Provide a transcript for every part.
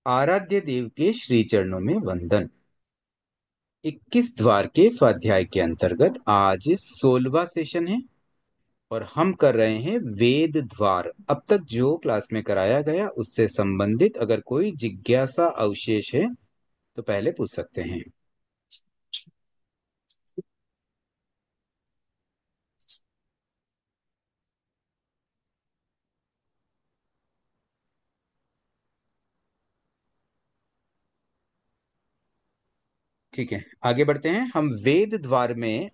आराध्य देव के श्री चरणों में वंदन। 21 द्वार के स्वाध्याय के अंतर्गत आज 16वां सेशन है और हम कर रहे हैं वेद द्वार। अब तक जो क्लास में कराया गया उससे संबंधित अगर कोई जिज्ञासा अवशेष है तो पहले पूछ सकते हैं। ठीक है, आगे बढ़ते हैं। हम वेद द्वार में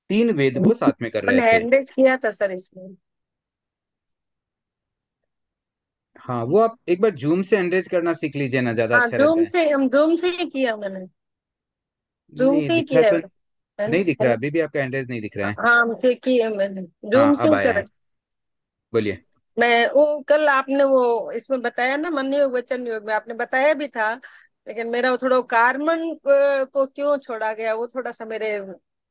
3 वेद को साथ में कर रहे मैंने थे। हैंड रेज किया था सर इसमें। हाँ, वो आप एक बार जूम से एनरेज करना सीख लीजिए ना, ज्यादा हाँ, अच्छा रहता है। जूम से ही किया मैंने। जूम नहीं से ही दिख रहा है किया तो। है नहीं दिख है रहा है, ना। अभी भी आपका एनरेज नहीं दिख रहा है। हाँ, किया मैंने। हाँ, जूम से अब ही आया है। करा। बोलिए। मैं वो कल आपने वो इसमें बताया ना, मन योग वचन योग में आपने बताया भी था। लेकिन मेरा वो थोड़ा कार्बन को क्यों छोड़ा गया, वो थोड़ा सा मेरे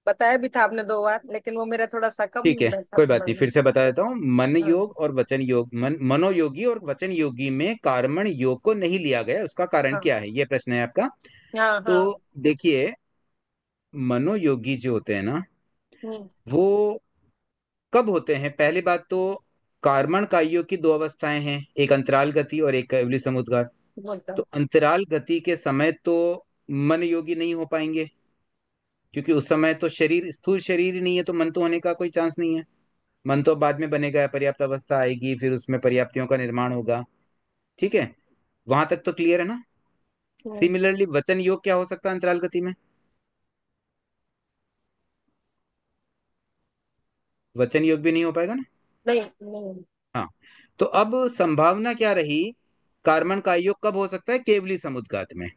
बताया भी था आपने 2 बार, लेकिन वो मेरा थोड़ा सा कम ठीक है, वैसा कोई बात समझ नहीं, में। फिर से बता देता हूँ। मन हाँ योग और वचन योग, मनोयोगी और वचन योगी में कार्मण योग को नहीं लिया गया, उसका कारण हाँ क्या है, ये प्रश्न है आपका। हाँ तो हाँ। देखिए, मनोयोगी जो होते हैं ना, हम्म। वो कब होते हैं? पहली बात तो, कार्मण काइयों की 2 अवस्थाएं हैं, एक अंतराल गति और एक कैवली समुद्गार। बोलता तो हूँ। अंतराल गति के समय तो मन योगी नहीं हो पाएंगे, क्योंकि उस समय तो शरीर स्थूल शरीर ही नहीं है, तो मन तो होने का कोई चांस नहीं है। मन तो बाद में बनेगा, पर्याप्त अवस्था आएगी, फिर उसमें पर्याप्तियों का निर्माण होगा। ठीक है, वहां तक तो क्लियर है ना। हम्म। सिमिलरली वचन योग क्या हो सकता है अंतराल गति में? वचन योग भी नहीं हो पाएगा ना। नहीं नहीं। हाँ, तो अब संभावना क्या रही? कार्बन का योग कब हो सकता है? केवली समुद्घात में।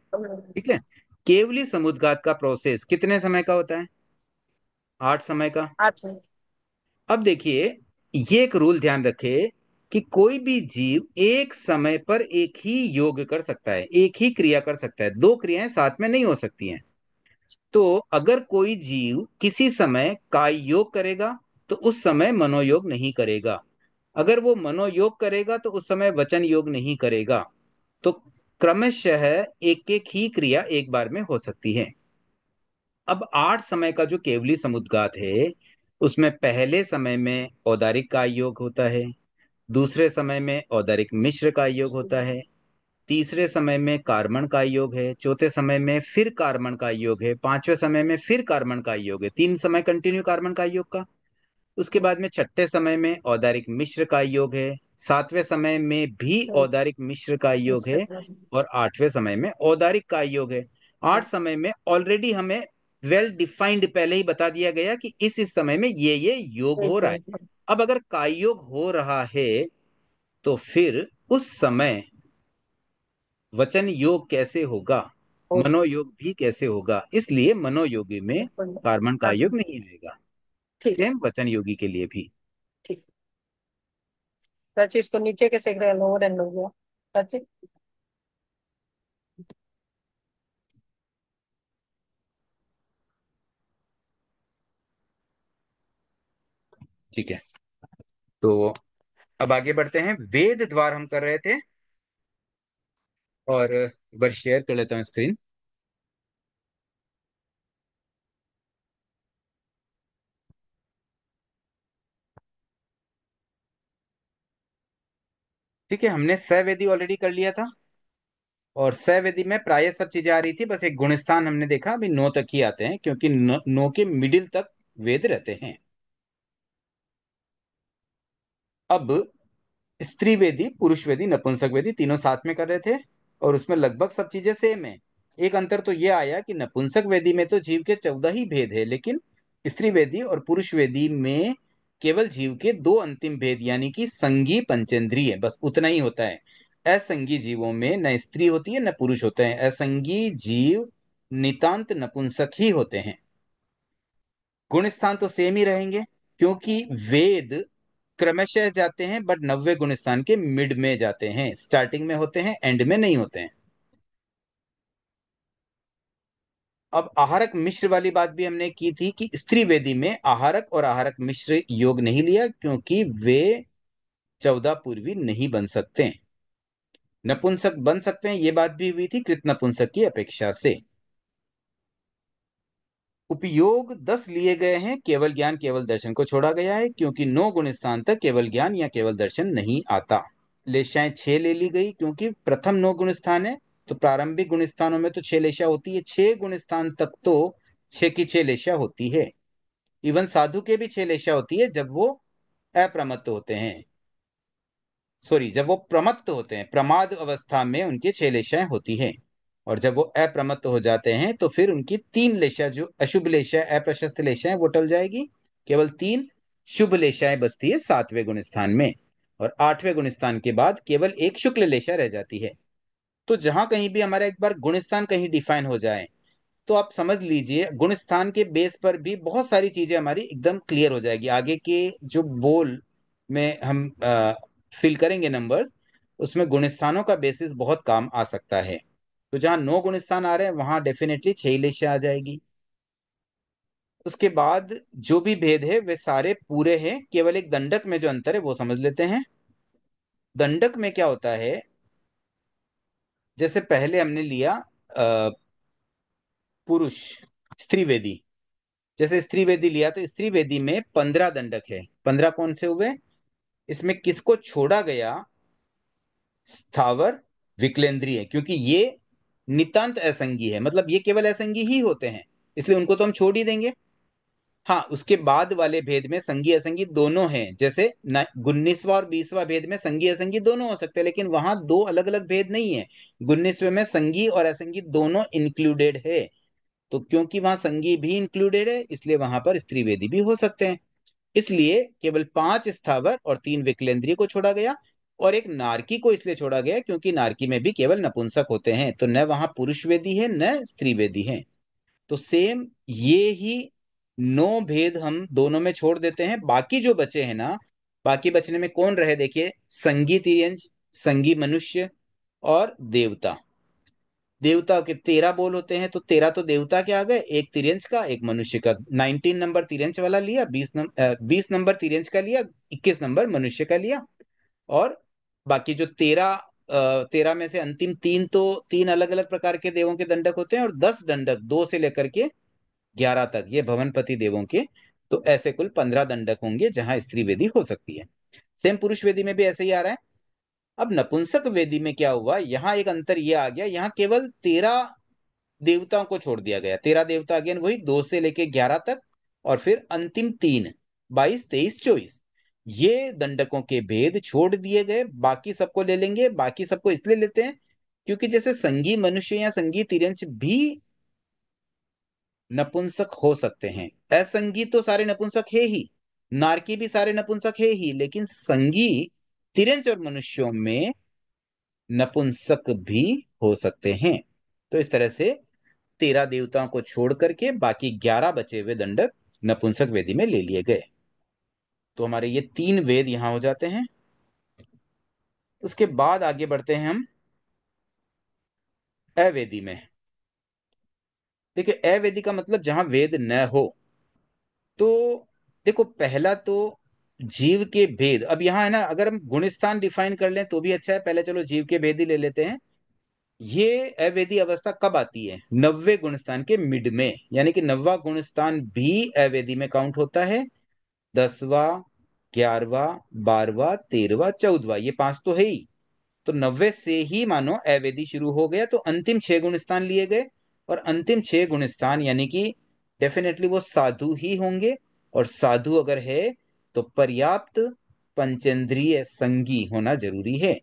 ठीक है, केवली समुद्घात का प्रोसेस कितने समय का होता है? 8 समय का। 8 मिनट। अब देखिए, ये एक रूल ध्यान रखे कि कोई भी जीव एक समय पर एक ही योग कर सकता है, एक ही क्रिया कर सकता है, 2 क्रियाएं साथ में नहीं हो सकती हैं। तो अगर कोई जीव किसी समय काय योग करेगा तो उस समय मनोयोग नहीं करेगा। अगर वो मनोयोग करेगा तो उस समय वचन योग नहीं करेगा। तो क्रमशः एक एक ही क्रिया एक बार में हो सकती है। अब 8 समय का जो केवली समुद्गात है, उसमें पहले समय में औदारिक का योग होता है, दूसरे समय में औदारिक मिश्र का योग होता है, तीसरे समय में कार्बन का योग है, चौथे समय में फिर कार्बन का योग है, पांचवें समय में फिर कार्बन का योग है, 3 समय कंटिन्यू कार्बन का योग का। उसके बाद में छठे समय में औदारिक मिश्र का योग है, सातवें समय में भी औदारिक मिश्र का योग है, और आठवें समय में औदारिक का योग है। 8 समय में ऑलरेडी हमें वेल डिफाइंड पहले ही बता दिया गया कि इस समय में ये योग हो रहा है। अब अगर काय योग हो रहा है तो फिर उस समय वचन योग कैसे होगा, मनोयोग भी कैसे होगा? इसलिए मनोयोगी में कार्बन का योग नहीं आएगा। ठीक सेम वचन योगी के लिए भी। ठीक। सचिन इसको नीचे कैसे लोअर एंड हो गया सचिन। ठीक है, तो अब आगे बढ़ते हैं। वेद द्वार हम कर रहे थे, और एक बार शेयर कर लेता हूँ स्क्रीन। ठीक है, हमने सवेदी ऑलरेडी कर लिया था, और सवेदी में प्राय सब चीजें आ रही थी, बस एक गुणस्थान हमने देखा। अभी 9 तक ही आते हैं, क्योंकि 9 के मिडिल तक वेद रहते हैं। अब स्त्री वेदी, पुरुष वेदी, नपुंसक वेदी तीनों साथ में कर रहे थे, और उसमें लगभग सब चीजें सेम है। एक अंतर तो ये आया कि नपुंसक वेदी में तो जीव के 14 ही भेद है, लेकिन स्त्री वेदी और पुरुष वेदी में केवल जीव के 2 अंतिम भेद, यानी कि संगी पंचेंद्रिय, बस उतना ही होता है। असंगी जीवों में न स्त्री होती है न पुरुष होते हैं, असंगी जीव नितांत नपुंसक ही होते हैं। गुण स्थान तो सेम ही रहेंगे, क्योंकि वेद क्रमशः जाते हैं, बट 90 गुण स्थान के मिड में जाते हैं, स्टार्टिंग में होते हैं, एंड में नहीं होते हैं। अब आहारक मिश्र वाली बात भी हमने की थी कि स्त्री वेदी में आहारक और आहारक मिश्र योग नहीं लिया, क्योंकि वे 14 पूर्वी नहीं बन सकते। नपुंसक बन सकते हैं, ये बात भी हुई थी कृत नपुंसक की अपेक्षा से। उपयोग 10 लिए गए हैं, केवल ज्ञान केवल दर्शन को छोड़ा गया है, क्योंकि 9 गुण स्थान तक केवल ज्ञान या केवल दर्शन नहीं आता। लेशाएं 6 ले ली गई, क्योंकि प्रथम 9 गुण स्थान है, तो प्रारंभिक गुण स्थानों में तो 6 लेशा होती है, 6 गुण स्थान तक तो 6 की 6 लेशा होती है। इवन साधु के भी 6 लेशा होती है जब वो अप्रमत्त होते हैं, सॉरी, जब वो प्रमत्त होते हैं, प्रमाद अवस्था में उनकी 6 लेशाएं होती हैं। और जब वो अप्रमत्त हो जाते हैं तो फिर उनकी 3 लेशा, जो अशुभ लेशा, अप्रशस्त लेशा है, वो टल जाएगी। केवल 3 शुभ लेशाएं बचती है 7वें गुण स्थान में। और 8वें गुण स्थान के बाद केवल एक शुक्ल लेशा रह जाती है। तो जहां कहीं भी हमारा एक बार गुण स्थान कहीं डिफाइन हो जाए, तो आप समझ लीजिए गुण स्थान के बेस पर भी बहुत सारी चीजें हमारी एकदम क्लियर हो जाएगी। आगे के जो बोल में हम फिल करेंगे नंबर्स, उसमें गुण स्थानों का बेसिस बहुत काम आ सकता है। तो जहां 9 गुण स्थान आ रहे हैं वहां डेफिनेटली 6 लेशा आ जाएगी। उसके बाद जो भी भेद है वे सारे पूरे हैं, केवल एक दंडक में जो अंतर है वो समझ लेते हैं। दंडक में क्या होता है, जैसे पहले हमने लिया पुरुष स्त्री वेदी, जैसे स्त्री वेदी लिया तो स्त्री वेदी में 15 दंडक है। 15 कौन से हुए, इसमें किसको छोड़ा गया, स्थावर विकलेंद्रीय, क्योंकि ये नितांत असंगी है, मतलब ये केवल असंगी ही होते हैं, इसलिए उनको तो हम छोड़ ही देंगे। हाँ, उसके बाद वाले भेद में संगी असंगी दोनों हैं, जैसे 19वां और 20वां भेद में संगी असंगी दोनों हो सकते हैं, लेकिन वहां दो अलग अलग भेद नहीं है। 19वें में संगी और असंगी दोनों इंक्लूडेड है। तो क्योंकि वहां संगी भी इंक्लूडेड है, इसलिए वहां पर स्त्रीवेदी भी हो सकते हैं। इसलिए केवल 5 स्थावर और 3 विकलेंद्रीय को छोड़ा गया। और एक नारकी को इसलिए छोड़ा गया क्योंकि नारकी में भी केवल नपुंसक होते हैं, तो न वहां पुरुष वेदी है न स्त्री वेदी है। तो सेम ये ही 9 भेद हम दोनों में छोड़ देते हैं। बाकी जो बचे हैं ना, बाकी बचने में कौन रहे, देखिए, संगी तिर्यंज, संगी मनुष्य और देवता। देवता के 13 बोल होते हैं, तो 13 तो देवता के आ गए, एक तिर्यंच का एक मनुष्य का। 19 नंबर तिर्यंच वाला लिया, 20 नंबर तिर्यंच का लिया, 21 नंबर मनुष्य का लिया। और बाकी जो 13 में से अंतिम तीन, तो तीन अलग अलग प्रकार के देवों के दंडक होते हैं, और 10 दंडक 2 से लेकर के 11 तक ये भवनपति देवों के। तो ऐसे कुल 15 दंडक होंगे जहां स्त्री वेदी हो सकती है। सेम पुरुष वेदी में भी ऐसे ही आ रहा है। अब नपुंसक वेदी में क्या हुआ, यहाँ एक अंतर ये आ गया, यहाँ केवल 13 देवताओं को छोड़ दिया गया। 13 देवता, अगेन वही 2 से लेके 11 तक, और फिर अंतिम तीन, 22, 23, 24, ये दंडकों के भेद छोड़ दिए गए। बाकी सबको ले लेंगे। बाकी सबको इसलिए लेते हैं क्योंकि जैसे संगी मनुष्य या संगी तिर्यंच भी नपुंसक हो सकते हैं, असंगी तो सारे नपुंसक है ही, नारकी भी सारे नपुंसक है ही, लेकिन संगी तिर्यंच और मनुष्यों में नपुंसक भी हो सकते हैं। तो इस तरह से 13 देवताओं को छोड़ करके बाकी 11 बचे हुए दंडक नपुंसक वेदी में ले लिए गए। तो हमारे ये 3 वेद यहां हो जाते हैं। उसके बाद आगे बढ़ते हैं हम अवेदी में। देखिए, अवेदी का मतलब जहां वेद न हो। तो देखो, पहला तो जीव के भेद, अब यहाँ है ना, अगर हम गुणस्थान डिफाइन कर लें तो भी अच्छा है, पहले चलो जीव के भेद ही ले लेते हैं। ये अवेदी अवस्था कब आती है, 90वें गुणस्थान के मिड में, यानी कि 90वां गुणस्थान भी अवेदी में काउंट होता है। 10वां, 11वां, 12वां, 13वां, 14वां, ये 5 तो है ही। तो 90 से ही मानो अवेदी शुरू हो गया, तो अंतिम 6 गुण स्थान लिए गए। और अंतिम 6 गुण स्थान यानी कि डेफिनेटली वो साधु ही होंगे। और साधु अगर है तो पर्याप्त पंचेंद्रिय संगी होना जरूरी है।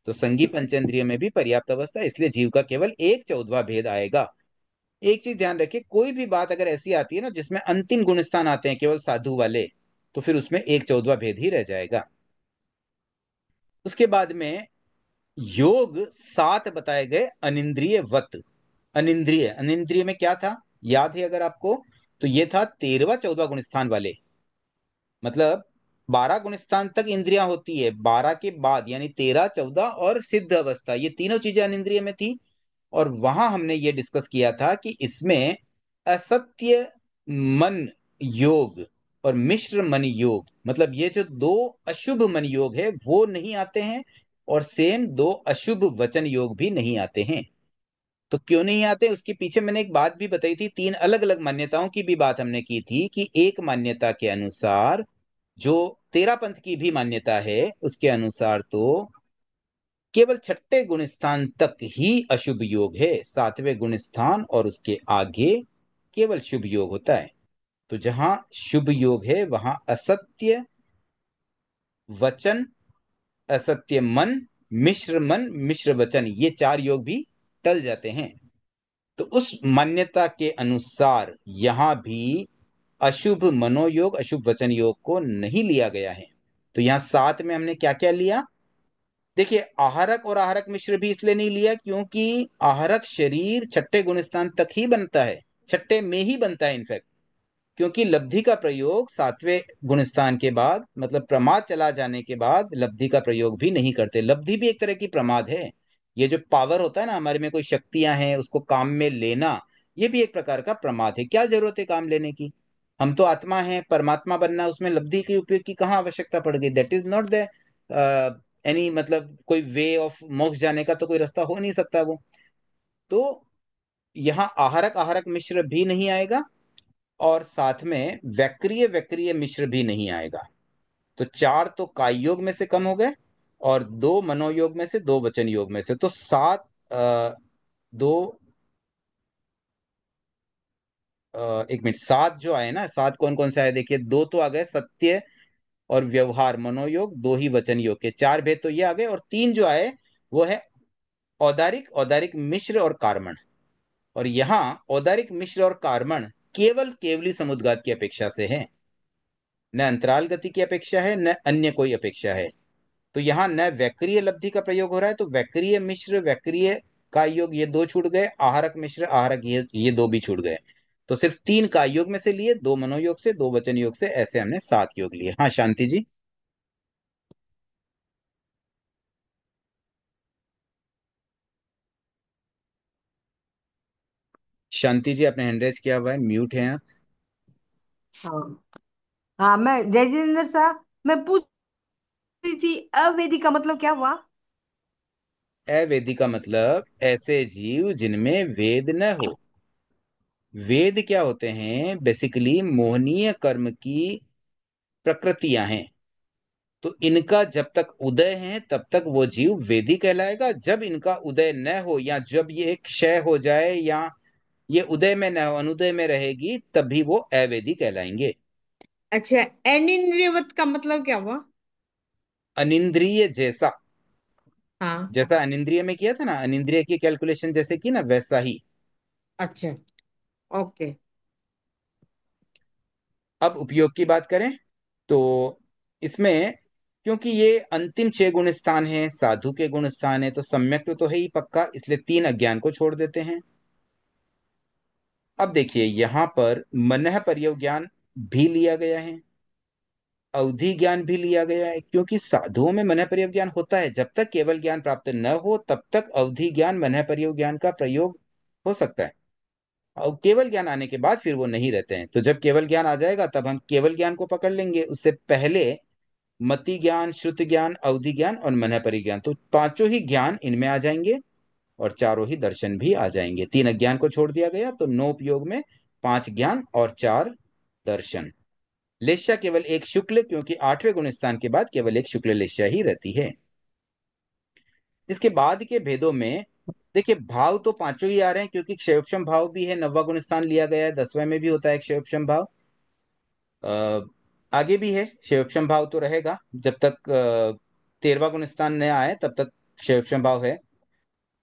तो संगी पंचेंद्रिय में भी पर्याप्त अवस्था, इसलिए जीव का केवल एक 14वां भेद आएगा। एक चीज ध्यान रखिए, कोई भी बात अगर ऐसी आती है ना जिसमें अंतिम गुण स्थान आते हैं केवल साधु वाले, तो फिर उसमें एक 14वां भेद ही रह जाएगा। उसके बाद में योग 7 बताए गए अनिंद्रिय वत। अनिंद्रिय, अनिंद्रिय में क्या था, याद है अगर आपको, तो ये था 13वां 14वां गुण स्थान वाले। मतलब 12 गुण स्थान तक इंद्रियां होती है, 12 के बाद यानी 13, 14 और सिद्ध अवस्था, ये तीनों चीजें अनिंद्रिय में थी। और वहां हमने ये डिस्कस किया था कि इसमें असत्य मन योग और मिश्र मन योग, मतलब ये जो दो अशुभ मन योग है वो नहीं आते हैं। और सेम दो अशुभ वचन योग भी नहीं आते हैं। तो क्यों नहीं आते, उसके पीछे मैंने एक बात भी बताई थी, तीन अलग अलग मान्यताओं की भी बात हमने की थी कि एक मान्यता के अनुसार, जो तेरा पंथ की भी मान्यता है उसके अनुसार, तो केवल छठे गुण स्थान तक ही अशुभ योग है, सातवें गुण स्थान और उसके आगे केवल शुभ योग होता है। तो जहां शुभ योग है वहां असत्य वचन, असत्य मन, मिश्र वचन, ये चार योग भी टल जाते हैं। तो उस मान्यता के अनुसार यहां भी अशुभ मनोयोग, अशुभ वचन योग को नहीं लिया गया है। तो यहां सात में हमने क्या क्या लिया? देखिए, आहारक और आहारक मिश्र भी इसलिए नहीं लिया क्योंकि आहारक शरीर छठे गुण स्थान तक ही बनता है, छठे में ही बनता है इनफैक्ट। क्योंकि लब्धि का प्रयोग सातवें गुण स्थान के बाद, मतलब प्रमाद चला जाने के बाद लब्धि का प्रयोग भी नहीं करते। लब्धि भी एक तरह की प्रमाद है। ये जो पावर होता है ना, हमारे में कोई शक्तियां हैं उसको काम में लेना, ये भी एक प्रकार का प्रमाद है। क्या जरूरत है काम लेने की? हम तो आत्मा है, परमात्मा बनना, उसमें लब्धि के उपयोग की कहाँ आवश्यकता पड़ गई? That is not the any, मतलब कोई वे ऑफ मोक्ष जाने का तो कोई रास्ता हो नहीं सकता वो। तो यहाँ आहारक आहारक मिश्र भी नहीं आएगा, और साथ में वैक्रिय वैक्रिय मिश्र भी नहीं आएगा। तो चार तो काय योग में से कम हो गए, और दो मनोयोग में से, दो वचन योग में से, तो सात दो एक मिनट, सात जो आए ना, सात कौन कौन से आए देखिए, दो तो आ गए सत्य और व्यवहार मनोयोग, दो ही वचन योग के, चार भेद तो ये आ गए, और तीन जो आए वो है औदारिक, औदारिक मिश्र और कार्मण। और यहाँ औदारिक मिश्र और कार्मण केवल केवली समुद्घात की अपेक्षा से है, न अंतराल गति की अपेक्षा है, न अन्य कोई अपेक्षा है। तो यहाँ न वैक्रिय लब्धि का प्रयोग हो रहा है, तो वैक्रिय मिश्र, वैक्रिय का योग, ये दो छूट गए, आहारक मिश्र आहारक, ये दो भी छूट गए। तो सिर्फ तीन का योग में से लिए, दो मनोयोग से, दो वचन योग से, ऐसे हमने सात योग लिए। हाँ शांति जी। शांति जी, आपने हैंड रेज किया हुआ है, म्यूट है आप। हाँ। हाँ, मैं जय जितेंद्र साहब, मैं पूछ रही थी अवेदी का मतलब क्या हुआ? अवेदी का मतलब ऐसे जीव जिनमें वेद न हो। वेद क्या होते हैं? बेसिकली मोहनीय कर्म की प्रकृतियां हैं। तो इनका जब तक उदय है तब तक वो जीव वेदी कहलाएगा। जब इनका उदय न हो, या जब ये क्षय हो जाए, या ये उदय में न हो, अनुदय में रहेगी, तभी वो अवेदी कहलाएंगे। अच्छा, अनिंद्रियवत का मतलब क्या हुआ? अनिंद्रिय जैसा, हाँ। जैसा अनिंद्रिय में किया था ना, अनिंद्रिय की कैलकुलेशन जैसे की ना, वैसा ही। अच्छा। ओके। अब उपयोग की बात करें तो इसमें, क्योंकि ये अंतिम छह गुण स्थान है, साधु के गुण स्थान है, तो सम्यक तो है ही पक्का, इसलिए तीन अज्ञान को छोड़ देते हैं। अब देखिए यहां पर मनः पर्यज्ञान भी लिया गया है, अवधि ज्ञान भी लिया गया है, क्योंकि साधुओं में मनः पर्यज्ञान होता है। जब तक केवल ज्ञान प्राप्त न हो तब तक अवधि ज्ञान, मनः पर्यज्ञान का प्रयोग हो सकता है। और केवल ज्ञान आने के बाद फिर वो नहीं रहते हैं। तो जब केवल ज्ञान आ जाएगा तब हम केवल ज्ञान को पकड़ लेंगे, उससे पहले मति ज्ञान, श्रुति ज्ञान, अवधि ज्ञान और मन परिज्ञान, तो पांचों ही ज्ञान इनमें आ जाएंगे, और चारों ही दर्शन भी आ जाएंगे। तीन अज्ञान को छोड़ दिया गया, तो नो उपयोग में पांच ज्ञान और चार दर्शन। लेश्या केवल एक शुक्ल, क्योंकि आठवें गुण स्थान के बाद केवल एक शुक्ल लेश्या ही रहती है। इसके बाद के भेदों में देखिए, भाव तो पांचों ही आ रहे हैं, क्योंकि क्षयोपम भाव भी है, नौवा गुण स्थान लिया गया है, दसवें में भी होता है क्षयोपम भाव। अ, आगे भी है क्षयोक्षम भाव, तो रहेगा जब तक तेरवा गुण स्थान न आए तब तक क्षयोक्षम भाव है।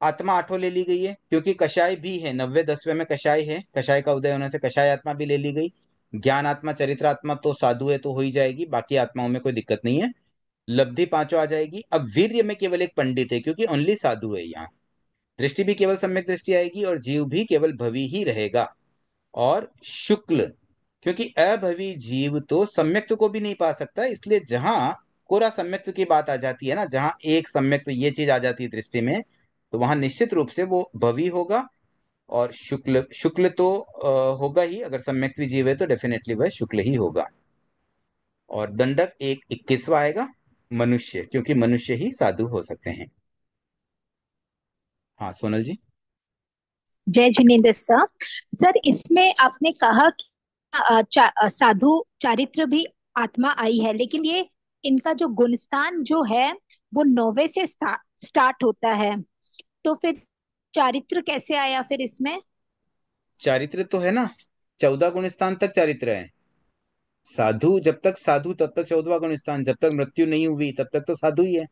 आत्मा आठों ले ली गई है, क्योंकि कषाय भी है, नब्बे दसवें में कषाय है, कषाय का उदय होने से कषाय आत्मा भी ले ली गई। ज्ञान आत्मा, चरित्र आत्मा तो साधु है तो हो ही जाएगी, बाकी आत्माओं में कोई दिक्कत नहीं है। लब्धि पांचों आ जाएगी। अब वीर्य में केवल एक पंडित है, क्योंकि ओनली साधु है यहाँ। दृष्टि भी केवल सम्यक दृष्टि आएगी, और जीव भी केवल भवी ही रहेगा। और शुक्ल, क्योंकि अभवी जीव तो सम्यक्त्व को भी नहीं पा सकता, इसलिए जहां कोरा सम्यक्त्व की बात आ जाती है ना, जहां एक सम्यक्त्व ये चीज आ जाती है दृष्टि में, तो वहां निश्चित रूप से वो भवी होगा। और शुक्ल, शुक्ल तो होगा ही, अगर सम्यक्त्व जीव है तो डेफिनेटली वह शुक्ल ही होगा। और दंडक एक 21वां आएगा। मनुष्य, क्योंकि मनुष्य ही साधु हो सकते हैं। हाँ सोनल जी। जय जिनेन्द्र सर। सर इसमें आपने कहा कि साधु चारित्र भी आत्मा आई है, लेकिन ये इनका जो गुणस्थान जो है वो 9वें से स्टार्ट होता है, तो फिर चारित्र कैसे आया फिर इसमें? चारित्र तो है ना, 14 गुण स्थान तक चारित्र है। साधु जब तक साधु तब तक 14वां गुण स्थान, जब तक मृत्यु नहीं हुई तब तक तो साधु ही है।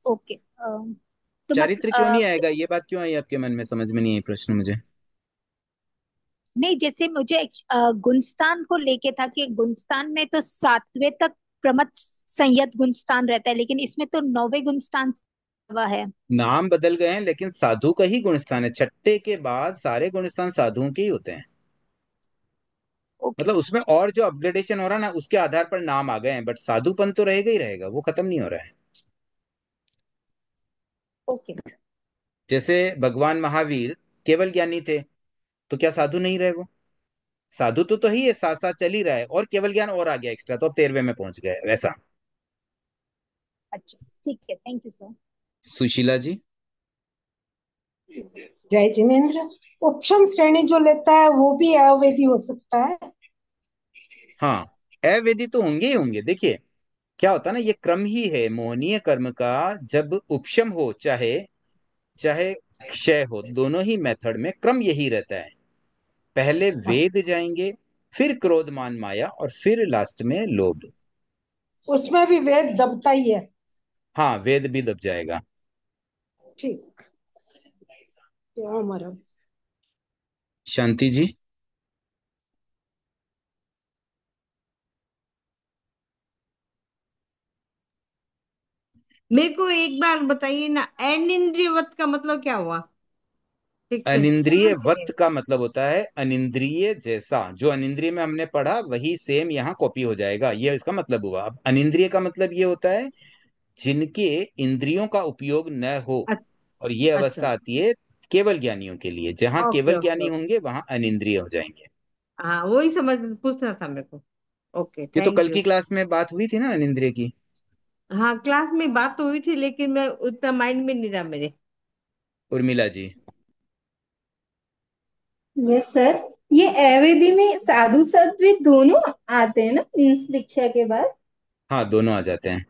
ओके। तो चारित्र क्यों नहीं मतलब आएगा, ये बात क्यों आई आपके मन में, समझ में नहीं आई प्रश्न मुझे। नहीं, जैसे मुझे गुणस्थान को लेके था कि गुणस्थान में तो 7वें तक प्रमथ संयत गुणस्थान रहता है, लेकिन इसमें तो 9वें गुणस्थान हुआ है। नाम बदल गए हैं लेकिन साधु का ही गुणस्थान है, छठे के बाद सारे गुणस्थान साधुओं के ही होते हैं। ओके मतलब उसमें और जो अपग्रेडेशन हो रहा है ना, उसके आधार पर नाम आ गए हैं, बट साधुपन तो रहेगा ही रहेगा, वो खत्म नहीं हो रहा है। ओके। जैसे भगवान महावीर केवल ज्ञानी थे, तो क्या साधु नहीं रहे वो? साधु तो ही है, साथ साथ चल ही रहा है, और केवल ज्ञान और आ गया एक्स्ट्रा, तो अब 13वें में पहुंच गए वैसा। अच्छा, ठीक है, थैंक यू सर। सुशीला जी। जय जिनेन्द्र। उपशम श्रेणी जो लेता है वो भी अवैधी हो सकता है? हाँ, अवेदी तो होंगे ही होंगे। देखिए क्या होता है ना, ये क्रम ही है मोहनीय कर्म का। जब उपशम हो, चाहे चाहे क्षय हो, दोनों ही मेथड में क्रम यही रहता है। पहले वेद जाएंगे, फिर क्रोध मान माया, और फिर लास्ट में लोभ। उसमें भी वेद दबता ही है। हाँ, वेद भी दब जाएगा। ठीक। क्यों मरम। शांति जी। मेरे को एक बार बताइए ना, अनिंद्रियवत का मतलब क्या हुआ? ठीक से अनिंद्रिय समझ में नहीं वत का मतलब होता है अनिंद्रिय जैसा। जो अनिंद्रिय में हमने पढ़ा वही सेम यहाँ कॉपी हो जाएगा, ये इसका मतलब हुआ। अब अनिंद्रिय का मतलब ये होता है जिनके इंद्रियों का उपयोग न हो, आया। और ये अच्छा। अवस्था आती है केवल ज्ञानियों के लिए। जहां ओके केवल ओके ज्ञानी ओके। होंगे वहां अनिंद्रिय हो जाएंगे। हाँ, वही समझ पूछना था मेरे को। ओके, ये तो थैंक कल यू। की क्लास में बात हुई थी ना अनिंद्रिय की। हाँ, क्लास में बात तो हुई थी, लेकिन मैं उतना माइंड में नहीं रहा मेरे। उर्मिला जी। Yes sir. ये अवैधी में साधु सात्विक दोनों आते हैं ना, मीन्स दीक्षा के बाद? हाँ, दोनों आ जाते हैं।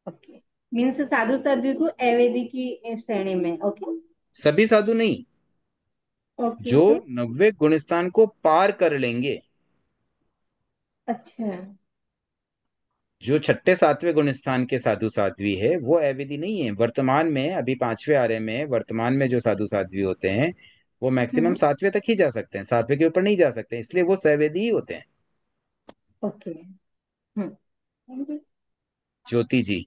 ओके। मीन्स साधु साध्वी को अवैधी की श्रेणी में। ओके। सभी साधु नहीं, ओके जो तो 90 गुणस्थान को पार कर लेंगे। अच्छा। जो छठे सातवें गुणस्थान के साधु साध्वी है वो अवैधी नहीं है। वर्तमान में अभी 5वें आर्य में वर्तमान में जो साधु साध्वी होते हैं वो मैक्सिमम हम्म। 7वें तक ही जा सकते हैं, 7वें के ऊपर नहीं जा सकते, इसलिए वो सवैधी ही होते हैं। ओके। हम्म। ज्योति जी।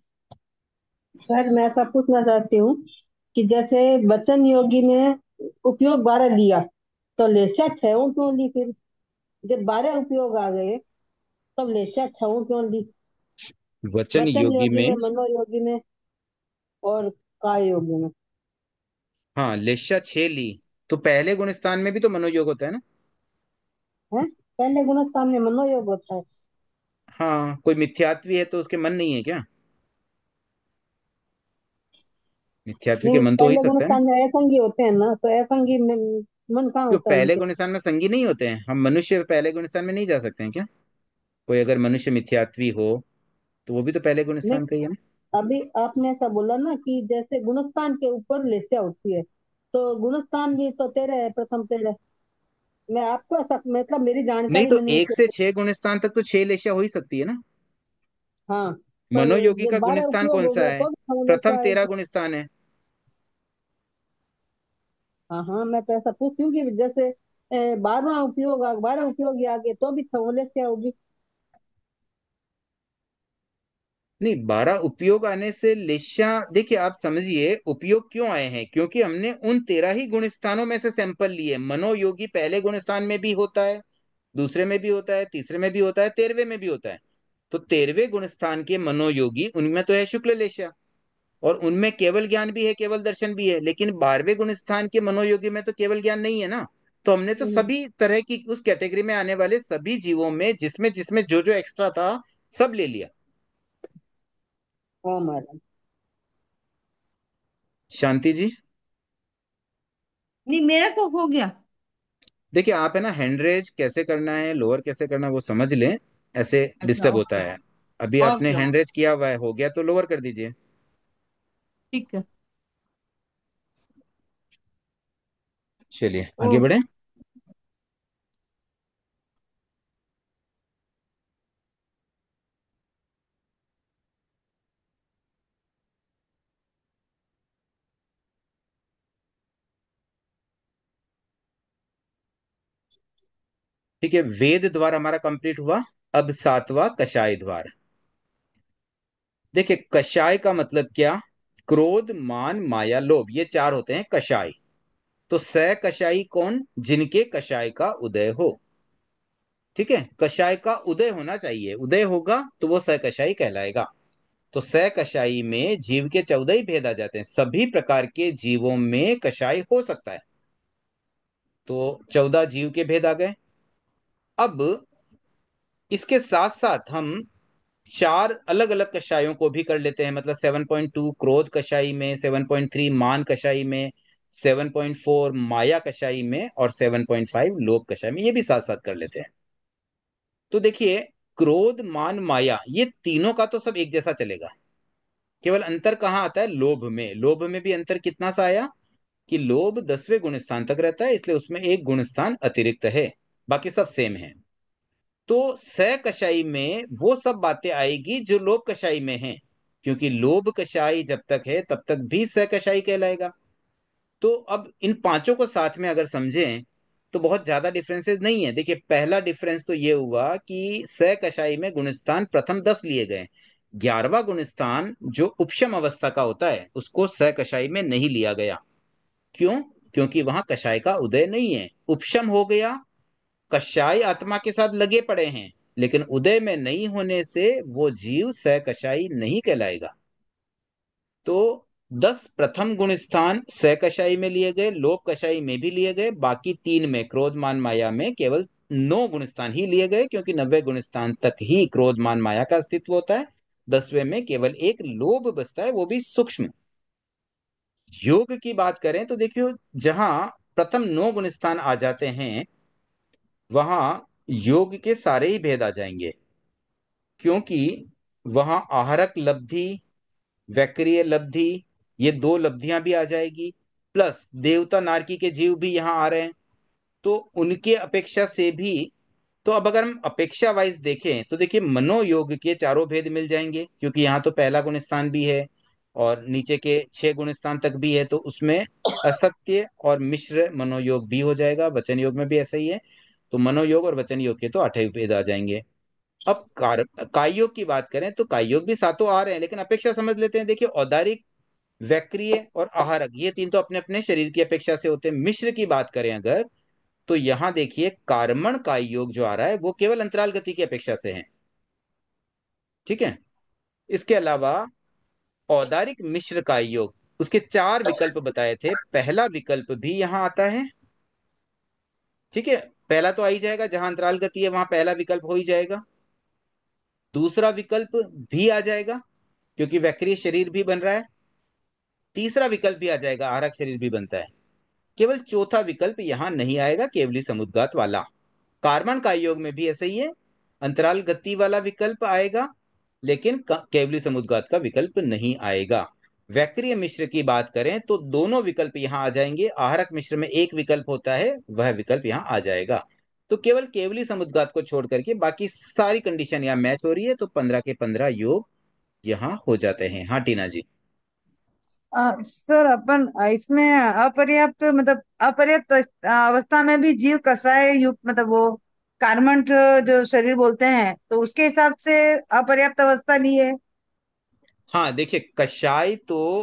सर मैं ऐसा पूछना चाहती हूँ कि जैसे वचन योगी में उपयोग 12 लिया, तो लेशा 6 क्यों ली फिर? जब 12 उपयोग आ गए तब लेशा 6 क्यों ली? वचन वचन योगी योगी में, में। मनोयोगी में और काय योगी में। हाँ, लेशा 6 ली, तो पहले गुणस्थान में भी तो मनोयोग होता है ना। है, पहले गुणस्थान में मनोयोग होता है। हाँ, कोई मिथ्यात्वी है तो उसके मन नहीं है क्या? मिथ्यात्वी के नहीं, मन तो हो ही पहले सकता है ना। गुणस्थान में असंगी होते हैं ना, तो असंगी में मन कहाँ क्यों, होता है पहले उनके? गुणस्थान में संगी नहीं होते हैं? हम मनुष्य पहले गुणस्थान में नहीं जा सकते हैं क्या? कोई अगर मनुष्य मिथ्यात्वी हो तो वो भी तो पहले नहीं, गुणस्थान का ही है ना। अभी आपने ऐसा बोला ना कि जैसे गुणस्थान के ऊपर लेस्या होती है, तो गुणस्थान भी तो 13 है, प्रथम 13। मैं आपको ऐसा, मतलब मेरी नहीं जानकारी तो में नहीं 1 से 6 गुणस्थान तक तो 6 लेशा हो ही सकती है ना। हाँ, तो मनोयोगी जब का 12 गुणस्थान उपयोग कौन हो सा गया है? तो भी प्रथम समस्या 13 आएगी। गुणस्थान है। हाँ हाँ, मैं तो ऐसा पूछती हूँ कि जैसे 12वां उपयोग 12 उपयोग आगे तो भी समस्या होगी। नहीं, 12 उपयोग आने से लेशा, देखिए आप समझिए उपयोग क्यों आए हैं, क्योंकि हमने उन 13 ही गुण स्थानों में से सैंपल लिए। मनोयोगी पहले गुण स्थान में भी होता है, दूसरे में भी होता है, तीसरे में भी होता है, 13वें में भी होता है। तो 13वें गुण स्थान के मनोयोगी उनमें तो है शुक्ल लेशा, और उनमें केवल ज्ञान भी है, केवल दर्शन भी है। लेकिन 12वें गुण स्थान के मनोयोगी में तो केवल ज्ञान नहीं है ना, तो हमने तो सभी तरह की उस कैटेगरी में आने वाले सभी जीवों में जिसमें जिसमें जो जो एक्स्ट्रा था सब ले लिया। हाँ मैडम। शांति जी। नहीं, मेरा तो हो गया। देखिए आप है ना, हैंड रेज कैसे करना है, लोअर कैसे करना है वो समझ लें, ऐसे अच्छा, डिस्टर्ब होता ओके। है। अभी आपने ओके, हैंड रेज किया हुआ है, हो गया तो लोअर कर दीजिए। ठीक है। चलिए ओ, आगे बढ़े। ठीक है, वेद द्वार हमारा कंप्लीट हुआ। अब सातवां कषाय द्वार। देखिए कषाय का मतलब क्या, क्रोध मान माया लोभ, ये चार होते हैं कषाय। तो स कषाई कौन, जिनके कषाय का उदय हो। ठीक है, कषाय का उदय होना चाहिए, उदय होगा तो वो स कषाई कहलाएगा। तो स कषाई में जीव के 14 ही भेद आ जाते हैं, सभी प्रकार के जीवों में कषाय हो सकता है। तो 14 जीव के भेद आ गए। अब इसके साथ साथ हम चार अलग अलग कषायों को भी कर लेते हैं, मतलब 7.2 क्रोध कषाई में, 7.3 मान कषाई में, 7.4 माया कषाई में और 7.5 लोभ कषाई में, ये भी साथ साथ कर लेते हैं। तो देखिए क्रोध मान माया ये तीनों का तो सब एक जैसा चलेगा, केवल अंतर कहाँ आता है, लोभ में। लोभ में भी अंतर कितना सा आया कि लोभ 10वें गुण स्थान तक रहता है, इसलिए उसमें एक गुण स्थान अतिरिक्त है, बाकी सब सेम है। तो स कषाई में वो सब बातें आएगी जो लोभ कषाई में है, क्योंकि लोभ कषाई जब तक है तब तक भी स कषाई कहलाएगा। तो अब इन पांचों को साथ में अगर समझें तो बहुत ज्यादा डिफरेंसेस नहीं है। देखिए पहला डिफरेंस तो ये हुआ कि स कषाई में गुणस्थान प्रथम 10 लिए गए, 11वां गुणस्थान जो उपशम अवस्था का होता है उसको स कषाई में नहीं लिया गया। क्यों, क्योंकि वहां कषाय का उदय नहीं है। उपशम हो गया, कषाय आत्मा के साथ लगे पड़े हैं, लेकिन उदय में नहीं होने से वो जीव स कषाई नहीं कहलाएगा। तो 10 प्रथम गुण स्थान स कषाई में लिए गए, लोभ कषाई में भी लिए गए, बाकी तीन में क्रोध मान माया में केवल 9 गुण स्थान ही लिए गए, क्योंकि 90 गुण स्थान तक ही क्रोध मान माया का अस्तित्व होता है। 10वें में केवल एक लोभ बचता है, वो भी सूक्ष्म। योग की बात करें तो देखियो, जहां प्रथम 9 गुण स्थान आ जाते हैं वहां योग के सारे ही भेद आ जाएंगे, क्योंकि वहां आहारक लब्धि, वैक्रिय लब्धि, ये दो लब्धियां भी आ जाएगी, प्लस देवता नारकी के जीव भी यहाँ आ रहे हैं। तो उनके अपेक्षा से भी, तो अब अगर हम अपेक्षा वाइज देखें तो देखिए मनोयोग के चारों भेद मिल जाएंगे, क्योंकि यहाँ तो पहला गुण स्थान भी है और नीचे के 6 गुण स्थान तक भी है, तो उसमें असत्य और मिश्र मनोयोग भी हो जाएगा। वचन योग में भी ऐसा ही है, तो मनोयोग और वचन योग के तो 8 भेद आ जाएंगे। अब काय योग की बात करें तो काय योग भी सातों आ रहे हैं, लेकिन अपेक्षा समझ लेते हैं। देखिए औदारिक, वैक्रिय और आहारक ये तीन तो अपने अपने शरीर की अपेक्षा से होते हैं। मिश्र की बात करें अगर, तो यहां देखिए कार्मण काय योग जो आ रहा है वो केवल अंतराल गति की अपेक्षा से है। ठीक है, इसके अलावा औदारिक मिश्र काय योग, उसके चार विकल्प बताए थे, पहला विकल्प भी यहां आता है। ठीक है, पहला तो आ ही जाएगा, जहां अंतराल गति है वहां पहला विकल्प हो ही जाएगा। दूसरा विकल्प भी आ जाएगा, क्योंकि वैक्रिय शरीर भी बन रहा है। तीसरा विकल्प भी आ जाएगा, आहारक शरीर भी बनता है। केवल चौथा विकल्प यहां नहीं आएगा, केवली समुद्गात वाला। कार्बन का योग में भी ऐसा ही है, अंतराल गति वाला विकल्प आएगा, लेकिन केवली समुद्गात का विकल्प नहीं आएगा। वैक्रिय मिश्र की बात करें तो दोनों विकल्प यहां आ जाएंगे, आहारक मिश्र में एक विकल्प होता है, वह विकल्प यहां आ जाएगा। तो केवल केवली समुद्गात को छोड़ करके बाकी सारी कंडीशन यहां मैच हो रही है, तो 15 के 15 योग यहां हो जाते हैं। हाँ टीना जी। सर अपन इसमें अपर्याप्त मतलब अपर्याप्त अवस्था में भी जीव कसाय युक्त मतलब वो कार्मंट जो शरीर बोलते हैं तो उसके हिसाब से अपर्याप्त अवस्था ली है। हाँ देखिए कषाय तो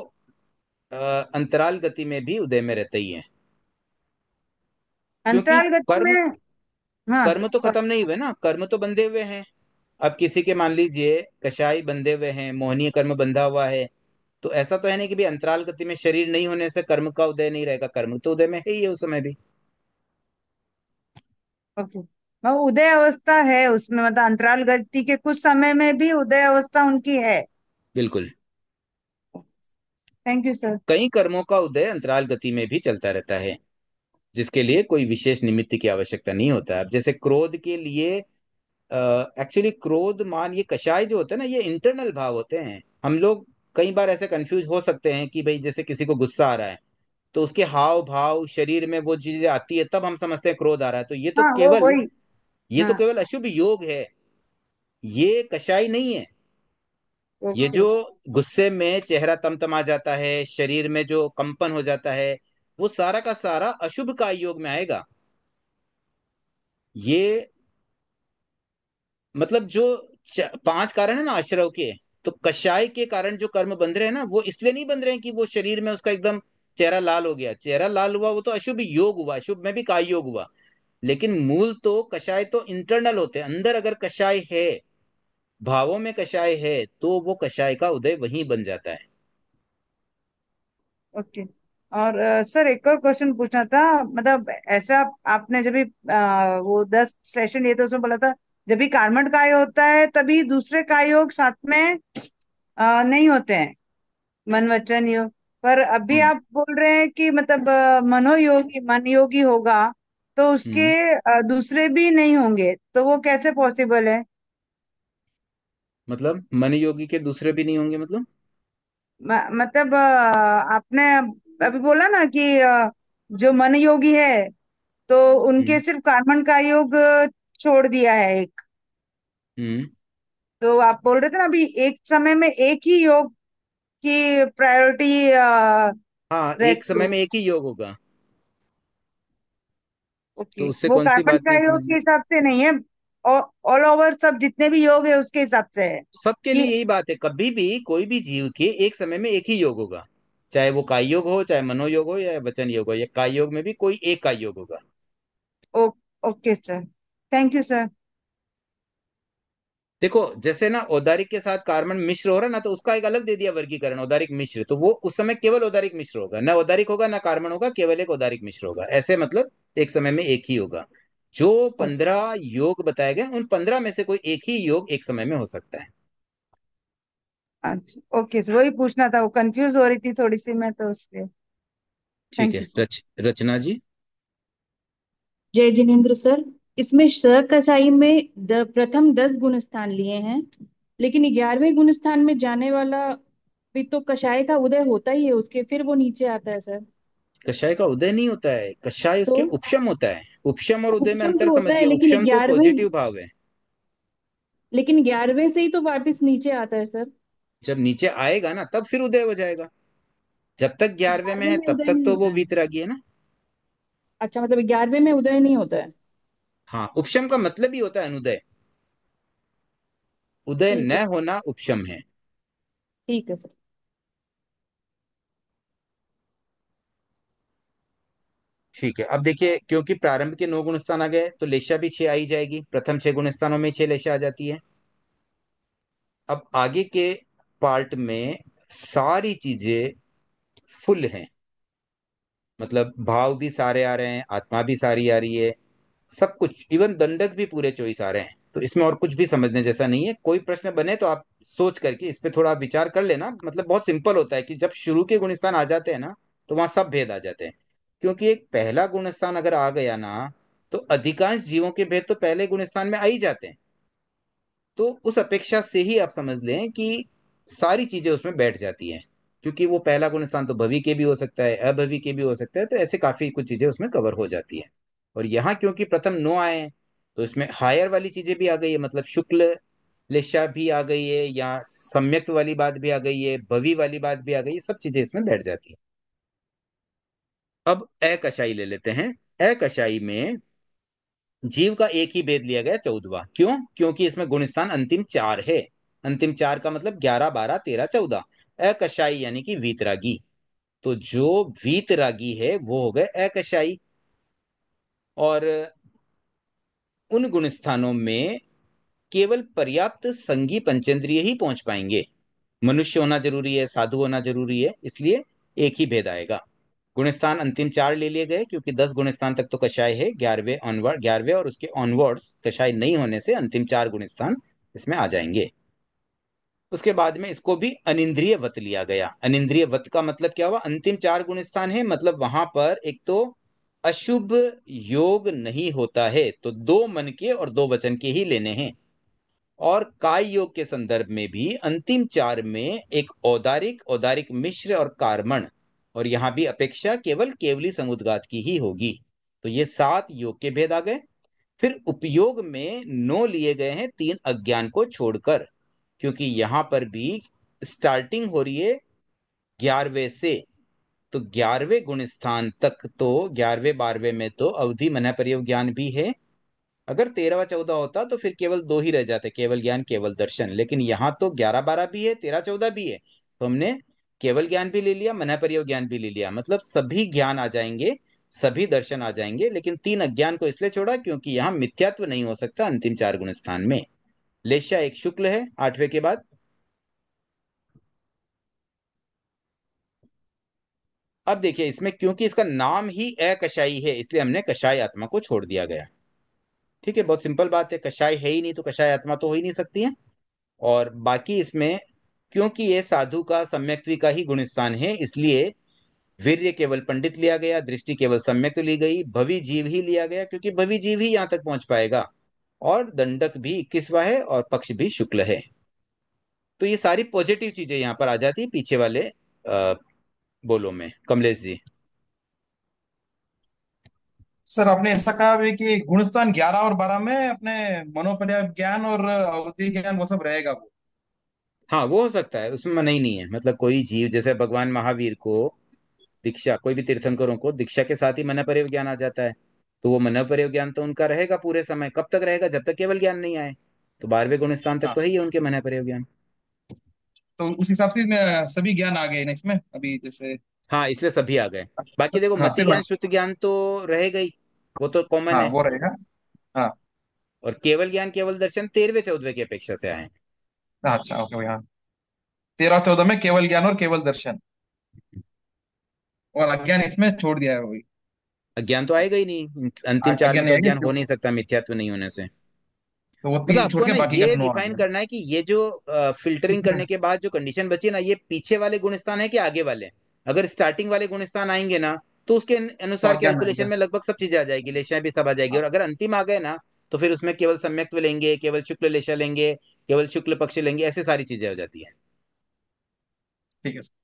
अ, अंतराल गति में भी उदय में रहते ही है, क्योंकि अंतराल गति कर्म, में। हाँ कर्म तो खत्म नहीं हुए ना, कर्म तो बंधे हुए हैं। अब किसी के मान लीजिए कषाय बंधे हुए हैं, मोहनीय कर्म बंधा हुआ है, तो ऐसा तो है नहीं कि भी अंतराल गति में शरीर नहीं होने से कर्म का उदय नहीं रहेगा, कर्म तो उदय में है ही है उस समय भी। ओके, मतलब उदय अवस्था है उसमें, मतलब अंतराल गति के कुछ समय में भी उदय अवस्था उनकी है। बिल्कुल। Thank you sir. कई कर्मों का उदय अंतराल गति में भी चलता रहता है, जिसके लिए कोई विशेष निमित्त की आवश्यकता नहीं होता। अब जैसे क्रोध के लिए, एक्चुअली क्रोध मान ये कषाय जो होते हैं ना, ये इंटरनल भाव होते हैं। हम लोग कई बार ऐसे कंफ्यूज हो सकते हैं कि भाई जैसे किसी को गुस्सा आ रहा है तो उसके हाव भाव शरीर में वो चीजें आती है, तब हम समझते हैं क्रोध आ रहा है। तो ये तो हाँ वो केवल वही। ये तो हाँ। केवल अशुभ योग है, ये कषाय नहीं है। ये ओके। जो गुस्से में चेहरा तमतमा जाता है, शरीर में जो कंपन हो जाता है, वो सारा का सारा अशुभ का योग में आएगा। ये मतलब जो पांच कारण है ना आश्रव के, तो कषाय के कारण जो कर्म बंध रहे हैं ना, वो इसलिए नहीं बंध रहे हैं कि वो शरीर में उसका एकदम चेहरा लाल हो गया। चेहरा लाल हुआ वो तो अशुभ योग हुआ, अशुभ में भी काय योग हुआ। लेकिन मूल तो कषाय तो इंटरनल होते हैं। अंदर अगर कषाय है, भावों में कषाय है, तो वो कषाय का उदय वहीं बन जाता है। ओके। और सर एक और क्वेश्चन पूछना था, मतलब ऐसा आपने जब भी वो 10 सेशन लिए थे उसमें बोला था जब भी कार्बन का योग होता है तभी दूसरे का योग साथ में नहीं होते हैं, मन वचन योग। पर अभी हम्म। आप बोल रहे हैं कि मतलब मनोयोगी मन योगी होगा तो उसके हम्म। दूसरे भी नहीं होंगे, तो वो कैसे पॉसिबल है? मतलब मन योगी के दूसरे भी नहीं होंगे मतलब? मतलब आपने अभी बोला ना कि जो मन योगी है तो उनके हम्म। सिर्फ कार्बन का योग छोड़ दिया है एक। हम्म। तो आप बोल रहे थे ना अभी एक समय में एक ही योग की प्रायोरिटी हाँ, एक रहती समय है। में एक ही योग होगा, तो ओके, उससे वो कौन सी कार्बन बात का नहीं योग के समझ। हिसाब से नहीं है, ऑल ओवर सब जितने भी योग है उसके हिसाब से है सबके कि। लिए यही बात है, कभी भी कोई भी जीव के एक समय में एक ही योग होगा। चाहे वो काय योग हो, चाहे मनोयोग हो, या वचन योग हो, या काय योग में भी कोई एक काय योग होगा। Oh, okay sir, thank you sir. देखो जैसे ना औदारिक के साथ कार्बन मिश्र हो रहा है ना, तो उसका एक अलग दे दिया वर्गीकरण, औदारिक मिश्र। तो वो उस समय केवल औदारिक मिश्र होगा, ना औदारिक होगा ना कार्बन होगा, केवल एक औदारिक मिश्र होगा। ऐसे मतलब एक समय में एक ही होगा। जो 15 योग बताए गए, उन 15 में से कोई एक ही योग एक समय में हो सकता है। अच्छा ओके सर, वही पूछना था, वो कंफ्यूज हो रही थी थोड़ी सी मैं तो उसलिए। ठीक थैंक है, यू सर। रचना जी। जय जिनेन्द्र सर, इसमें सरकसाई में प्रथम 10 गुण स्थान लिए हैं, लेकिन 11वें गुण स्थान में जाने वाला भी तो कषाय का उदय होता ही है उसके, फिर वो नीचे आता है सर। कषाय का उदय नहीं होता है, कषाय तो उसके उपशम होता है। उपशम और उदय में उपशम अंतर तो होता है, समझिए। लेकिन उपशम तो 11वें, पॉजिटिव भाव है। लेकिन 11वें से ही तो वापस नीचे आता है सर। जब नीचे आएगा ना तब फिर उदय हो जाएगा। जब तक 11वें में 11वें है में तब उदय तक नहीं तो होता वो है? वीतरागी है ना। अच्छा, मतलब 11वें में उदय नहीं होता है। हाँ, उपशम का मतलब ही होता है अनुदय। उदय ठीक है, न होना उपशम है। ठीक है सर। ठीक है, अब देखिए, क्योंकि प्रारंभ के 9 गुण स्थान आ गए, तो लेशा भी 6 आई जाएगी। प्रथम 6 गुण स्थानों में 6 लेशा आ जाती है। अब आगे के पार्ट में सारी चीजें फुल हैं, मतलब भाव भी सारे आ रहे हैं, आत्मा भी सारी आ रही है, सब कुछ, इवन दंडक भी पूरे 24 आ रहे हैं। तो इसमें और कुछ भी समझने जैसा नहीं है। कोई प्रश्न बने तो आप सोच करके इस पे थोड़ा विचार कर लेना। मतलब बहुत सिंपल होता है कि जब शुरू के गुण स्थान आ जाते हैं ना, तो वहां सब भेद आ जाते हैं। क्योंकि एक पहला गुण स्थान अगर आ गया ना, तो अधिकांश जीवों के भेद तो पहले गुण स्थान में आ ही जाते हैं। तो उस अपेक्षा से ही आप समझ लें कि सारी चीजें उसमें बैठ जाती हैं। क्योंकि वो पहला गुण स्थान तो भवी के भी हो सकता है, अभवी के भी हो सकता है, तो ऐसे काफी कुछ चीजें उसमें कवर हो जाती है। और यहाँ क्योंकि प्रथम 9 आए हैं, तो इसमें हायर वाली चीजें भी आ गई है, मतलब शुक्ल लेशा भी आ गई है, या सम्यक्त वाली बात भी आ गई है, भवी वाली बात भी आ गई है, सब चीजें इसमें बैठ जाती है। अब अकशाई ले लेते हैं। अकशाई में जीव का एक ही भेद लिया गया, 14वां। क्यों? क्योंकि इसमें गुण स्थान अंतिम 4 है। अंतिम 4 का मतलब 11, 12, 13, 14। अकशाई यानी कि वीतरागी। तो जो वीतरागी है वो हो गए अकशाई। और उन गुण स्थानों में केवल पर्याप्त संगी पंचेंद्रिय ही पहुंच पाएंगे। मनुष्य होना जरूरी है, साधु होना जरूरी है, इसलिए एक ही भेद आएगा। गुणस्थान अंतिम 4 ले लिए गए, क्योंकि 10 गुणस्थान तक तो कषाय है, 11वें ऑनवर्ड, 11वें और उसके ऑनवर्ड्स कषाय नहीं होने से अंतिम 4 गुणस्थान इसमें आ जाएंगे। उसके बाद में इसको भी अनिंद्रिय वत लिया गया। अनिंद्रिय वत का मतलब क्या हुआ? अंतिम 4 गुणस्थान है, मतलब वहां पर एक तो अशुभ योग नहीं होता है, तो 2 मन के और 2 वचन के ही लेने हैं। और काय योग के संदर्भ में भी अंतिम 4 में एक औदारिक, औदारिक मिश्र और कार्मण, और यहां भी अपेक्षा केवल केवली समुद्गात की ही होगी। तो ये 7 योग के भेद आ गए। फिर उपयोग में 9 लिए गए हैं 3 अज्ञान को छोड़कर, क्योंकि यहां पर भी स्टार्टिंग हो रही है 11वें से। तो 11वें गुण स्थान तक तो 11वें 12वें में तो अवधि मन प्रयोग ज्ञान भी है। अगर 13वां 14 होता तो फिर केवल 2 ही रह जाते, केवल ज्ञान केवल दर्शन। लेकिन यहाँ तो 11 12 भी है, 13 14 भी है, तो हमने केवल ज्ञान भी ले लिया, मन प्रयोग ज्ञान भी ले लिया, मतलब सभी ज्ञान आ जाएंगे, सभी दर्शन आ जाएंगे। लेकिन 3 अज्ञान को इसलिए छोड़ा क्योंकि यहाँ मिथ्यात्व नहीं हो सकता अंतिम 4 गुण स्थान में। लेशा एक शुक्ल है 8वें के बाद। अब देखिए इसमें, क्योंकि इसका नाम ही अकशाई है, इसलिए हमने कषाय आत्मा को छोड़ दिया गया। ठीक है, बहुत सिंपल बात है, कषाय है ही नहीं तो कषाय आत्मा तो हो ही नहीं सकती है। और बाकी इसमें, क्योंकि ये साधु का सम्यक्त्व का ही गुणस्थान है, इसलिए वीर्य केवल पंडित लिया गया, दृष्टि केवल सम्यक्त ली गई, भवि जीव ही लिया गया, क्योंकि भवि जीव ही यहां तक पहुंच पाएगा। और दंडक भी 21वां है और पक्ष भी शुक्ल है। तो ये सारी पॉजिटिव चीजें यहाँ पर आ जाती है पीछे वाले बोलो में। कमलेश जी। सर आपने ऐसा कहा भी कि गुणस्थान 11 और 12 में अपने मनोपर्याय ज्ञान और अवधि ज्ञान वो सब रहेगा वो। हाँ वो हो सकता है, उसमें मना ही नहीं है। मतलब कोई जीव, जैसे भगवान महावीर को दीक्षा, कोई भी तीर्थंकरों को दीक्षा के साथ ही मन पर्यव ज्ञान आ जाता है, तो वो मन पर्यव ज्ञान तो उनका रहेगा पूरे समय। कब तक रहेगा? जब तक केवल ज्ञान नहीं आए। तो 12वें गुण स्थान तक हाँ, तो है ही है उनके मन पर्यव ज्ञान। तो उस हिसाब से सभी ज्ञान आ गए ना इसमें अभी जैसे। हाँ, इसलिए सभी आ गए। बाकी देखो, हाँ मति सिर्फ। ज्ञान श्रुति ज्ञान तो रहेगा ही, वो तो कॉमन हाँ है। वो रहेगा। हाँ। और केवल ज्ञान केवल दर्शन 13वें 14वें की अपेक्षा से आए। हाँ, अच्छा ओके हाँ। 13 14 में केवल ज्ञान और केवल दर्शन, और अज्ञान इसमें छोड़ दिया है वही। अज्ञान तो आएगा ही नहीं, अंतिम 4 अज्ञान में नहीं तो आएगी अज्ञान हो नहीं क्यों? सकता मिथ्यात्व नहीं होने से। तो वो मतलब 3 छोड़ आपको के ना बाकी का ये 9 आ डिफाइन गया। करना है कि ये जो फिल्टरिंग करने के बाद जो कंडीशन बची ना, ये पीछे वाले गुणस्थान है कि आगे वाले। अगर स्टार्टिंग वाले गुणस्थान आएंगे ना, तो उसके तो अनुसार अज्ञान कैलकुलेशन आएगा। में लगभग सब चीजें आ जाएगी, लेशाएं भी सब आ जाएगी। हाँ, और अगर अंतिम आ गए ना, तो फिर उसमें केवल सम्यक्त्व लेंगे, केवल शुक्ल लेशा लेंगे, केवल शुक्ल पक्ष लेंगे, ऐसे सारी चीजें हो जाती है। ठीक है सर।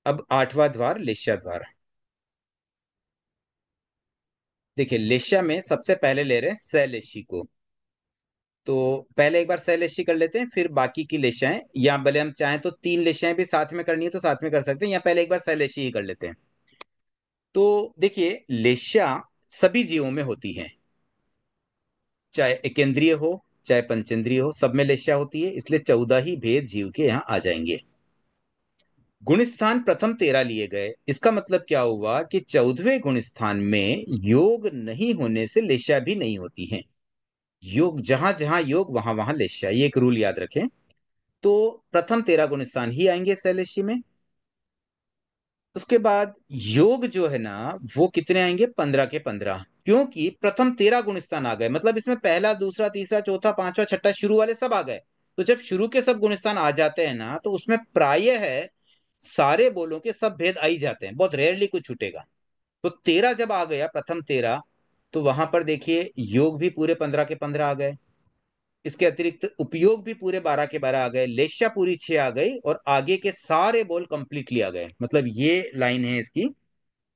अब 8वां द्वार लेशा द्वार। देखिए लेशा में सबसे पहले ले रहे हैं सैलेशी को। तो पहले एक बार सैलेशी कर लेते हैं, फिर बाकी की लेशाएं, या भले हम चाहें तो 3 लेशाएं भी साथ में करनी है तो साथ में कर सकते हैं, या पहले एक बार सैलेशी ही कर लेते हैं। तो देखिए लेशा सभी जीवों में होती है, चाहे एकेंद्रिय हो चाहे पंचेंद्रिय हो, सब में लेशा होती है, इसलिए 14 ही भेद जीव के यहाँ आ जाएंगे। गुण स्थान प्रथम 13 लिए गए, इसका मतलब क्या हुआ कि 14वें गुण स्थान में योग नहीं होने से लेशा भी नहीं होती है। योग, जहां जहां योग वहां वहां लेशा, ये एक रूल याद रखें। तो प्रथम 13 गुण स्थान ही आएंगे शैलेशी में। उसके बाद योग जो है ना, वो कितने आएंगे? 15 के 15, क्योंकि प्रथम 13 गुण स्थान आ गए, मतलब इसमें पहला दूसरा तीसरा चौथा पांचवा छठा शुरू वाले सब आ गए। तो जब शुरू के सब गुण स्थान आ जाते हैं ना, तो उसमें प्राय है सारे बोलों के सब भेद आ ही जाते हैं, बहुत रेयरली कुछ छूटेगा। तो 13 जब आ गया, प्रथम 13, तो वहां पर देखिए योग भी पूरे 15 के 15 आ गए। इसके अतिरिक्त उपयोग भी पूरे 12 के 12 आ गए, लेशा पूरी 6 आ गई, और आगे के सारे बोल कंप्लीटली आ गए। मतलब ये लाइन है इसकी,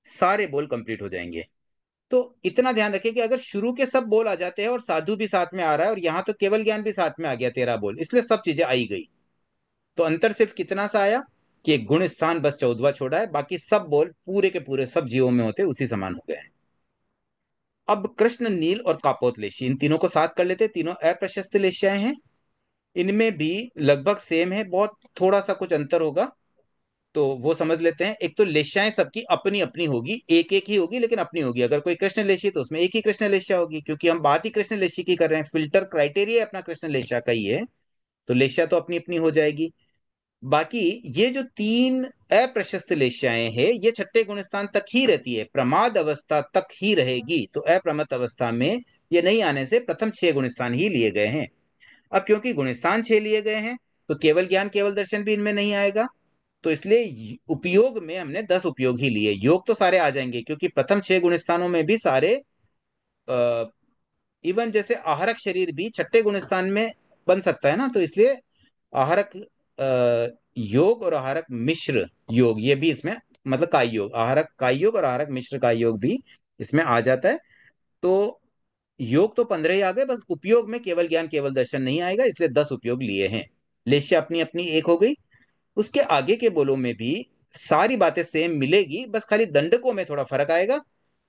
सारे बोल कंप्लीट हो जाएंगे। तो इतना ध्यान रखें कि अगर शुरू के सब बोल आ जाते हैं और साधु भी साथ में आ रहा है, और यहां तो केवल ज्ञान भी साथ में आ गया 13 बोल, इसलिए सब चीजें आई गई। तो अंतर सिर्फ कितना सा आया कि एक गुण स्थान बस 14वां छोड़ा है, बाकी सब बोल पूरे के पूरे सब जीवों में होते उसी समान हो गए हैं। अब कृष्ण, नील और कापोतलेशी, इन तीनों को साथ कर लेते हैं। तीनों अप्रशस्त लेशियाएं हैं, इनमें भी लगभग सेम है, बहुत थोड़ा सा कुछ अंतर होगा। तो वो समझ लेते हैं। एक तो लेशाएं सबकी अपनी अपनी होगी, एक एक ही होगी लेकिन अपनी होगी। अगर कोई कृष्ण लेशी है तो उसमें एक ही कृष्ण लेशा होगी, क्योंकि हम बात ही कृष्ण लेशी की कर रहे हैं, फिल्टर क्राइटेरिया अपना कृष्ण लेशा का ही है, तो लेशा तो अपनी अपनी हो जाएगी। बाकी ये जो तीन अप्रशस्त लेशाएं हैं ये छठे गुणस्थान तक ही रहती है, प्रमाद अवस्था तक ही रहेगी। तो अप्रमत्त अवस्था में ये नहीं आने से प्रथम 6 गुणस्थान ही लिए गए हैं। अब क्योंकि गुणस्थान 6 लिए गए हैं तो केवल ज्ञान केवल दर्शन भी इनमें नहीं आएगा, तो इसलिए उपयोग में हमने 10 उपयोग ही लिए। योग तो सारे आ जाएंगे क्योंकि प्रथम 6 गुणस्थानों में भी सारे, इवन जैसे आहरक शरीर भी छठे गुणस्थान में बन सकता है ना, तो इसलिए आहरक योग और आहरक मिश्र योग ये भी इसमें, मतलब काय योग, आहरक काय योग और आहरक मिश्र काय योग भी इसमें आ जाता है। तो योग तो 15 ही आ गए, बस उपयोग में केवल ज्ञान केवल दर्शन नहीं आएगा, इसलिए 10 उपयोग लिए हैं। लेश्य अपनी अपनी एक हो गई। उसके आगे के बोलों में भी सारी बातें सेम मिलेगी, बस खाली दंडकों में थोड़ा फर्क आएगा।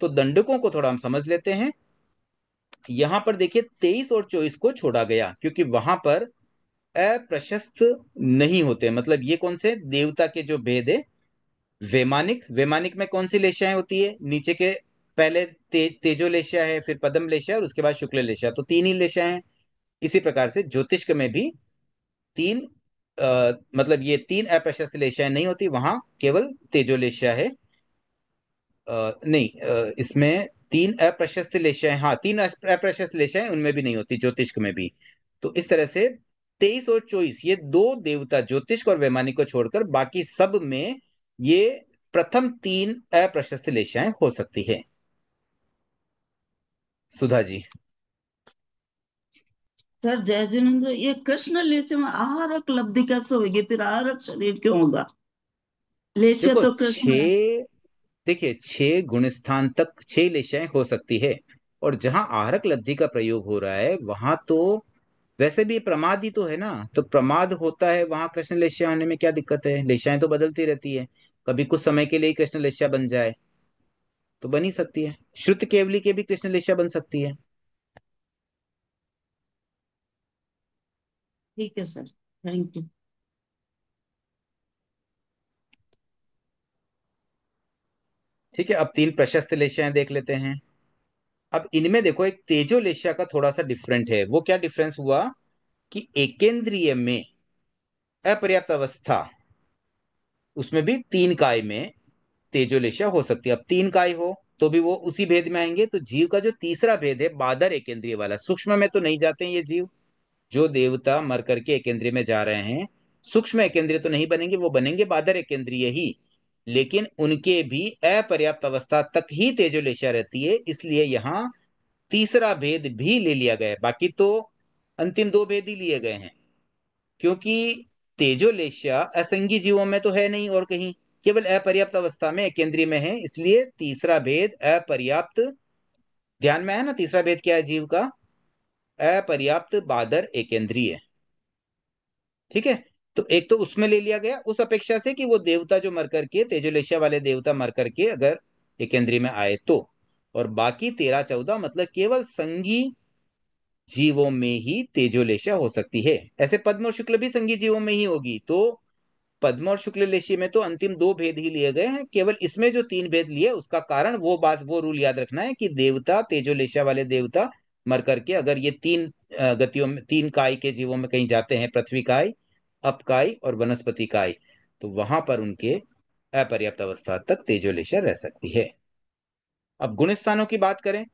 तो दंडकों को थोड़ा हम समझ लेते हैं। यहां पर देखिए 23 और 24 को छोड़ा गया क्योंकि वहां पर अप्रशस्त नहीं होते। मतलब ये कौन से देवता के जो भेद है, वैमानिक, वैमानिक में कौन सी लेशाएं होती है, नीचे के पहले तेजो लेशा है, फिर पदम लेशा है और उसके बाद शुक्ल लेशा, तो 3 ही लेशाएं हैं। इसी प्रकार से ज्योतिष्क में भी तीन, मतलब ये 3 अप्रशस्त लेशाएं नहीं होती, वहां केवल तेजो लेशा है। नहीं, इसमें 3 अप्रशस्त लेशाएं, हाँ 3 अप्रशस्त लेशाएं उनमें भी नहीं होती, ज्योतिष्क में भी। तो इस तरह से 23 और 24 ये दो देवता ज्योतिष्क और वैमानिक को छोड़कर बाकी सब में ये प्रथम 3 अप्रशस्त लेशाएं हो सकती है। सुधा जी। सर जय जिनेन्द्र, ये कृष्ण लेस्य में आहारक लब्धि कैसे होगी, फिर आहारक शरीर क्यों होगा? लेस्य देखो तो कृष्ण है। देखिए 6 गुणस्थान तक 6 लेशाएं हो सकती है, और जहां आहरक लब्धि का प्रयोग हो रहा है वहां तो वैसे भी प्रमाद ही तो है ना, तो प्रमाद होता है वहां कृष्ण लेस्या होने में क्या दिक्कत है? लेस्याएं तो बदलती रहती है, कभी कुछ समय के लिए ही कृष्ण लेस्या बन जाए तो बन ही सकती है। श्रुत केवली के भी कृष्ण लेस्या बन सकती है। ठीक है सर, थैंक यू। ठीक है, अब 3 प्रशस्त लेस्याएं देख लेते हैं। अब इनमें देखो एक तेजो लेस्या का थोड़ा सा डिफरेंट है। वो क्या डिफरेंस हुआ कि एकेंद्रिय में अपर्याप्त अवस्था, उसमें भी 3 काय में तेजोलेशा हो सकती है। अब 3 काय हो तो भी वो उसी भेद में आएंगे। तो जीव का जो तीसरा भेद है बादर एकेंद्रिय वाला, सूक्ष्म में तो नहीं जाते हैं ये जीव। जो देवता मर करके एकेंद्रिय में जा रहे हैं सूक्ष्म एकेंद्रिय तो नहीं बनेंगे, वो बनेंगे बादर एकेंद्रिय ही, लेकिन उनके भी अपर्याप्त अवस्था तक ही तेजोलेशा रहती है। इसलिए यहाँ तीसरा भेद भी ले लिया गया है। बाकी तो अंतिम 2 भेद ही लिए गए हैं, क्योंकि तेजोलेशा असंगी जीवों में तो है नहीं और कहीं, केवल अपर्याप्त अवस्था में केंद्रीय में है। इसलिए तीसरा भेद अपर्याप्त, ध्यान में है ना तीसरा भेद क्या है जीव का? अपर्याप्त बादर एकेंद्रीय। ठीक है, तो एक तो उसमें ले लिया गया उस अपेक्षा से कि वो देवता जो मर करके, तेजोलेशा वाले देवता मर करके अगर एकेंद्रीय में आए तो, और बाकी 13-14 मतलब केवल संगी जीवों में ही तेजोलेशा हो सकती है। ऐसे पद्म और शुक्ल भी संगी जीवों में ही होगी। तो पद्म और शुक्ल लेशी में तो अंतिम 2 भेद ही लिए गए हैं, केवल इसमें जो 3 भेद लिए उसका कारण वो बात, वो रूल याद रखना है कि देवता तेजोलेशा वाले देवता मर करके अगर ये 3 गतियों में, 3 काय के जीवों में कहीं जाते हैं, पृथ्वी काय, अपकाय और वनस्पति काय, तो वहां पर उनके अपर्याप्त अवस्था तक तेजोलेशा रह सकती है। अब गुण स्थानों की बात करें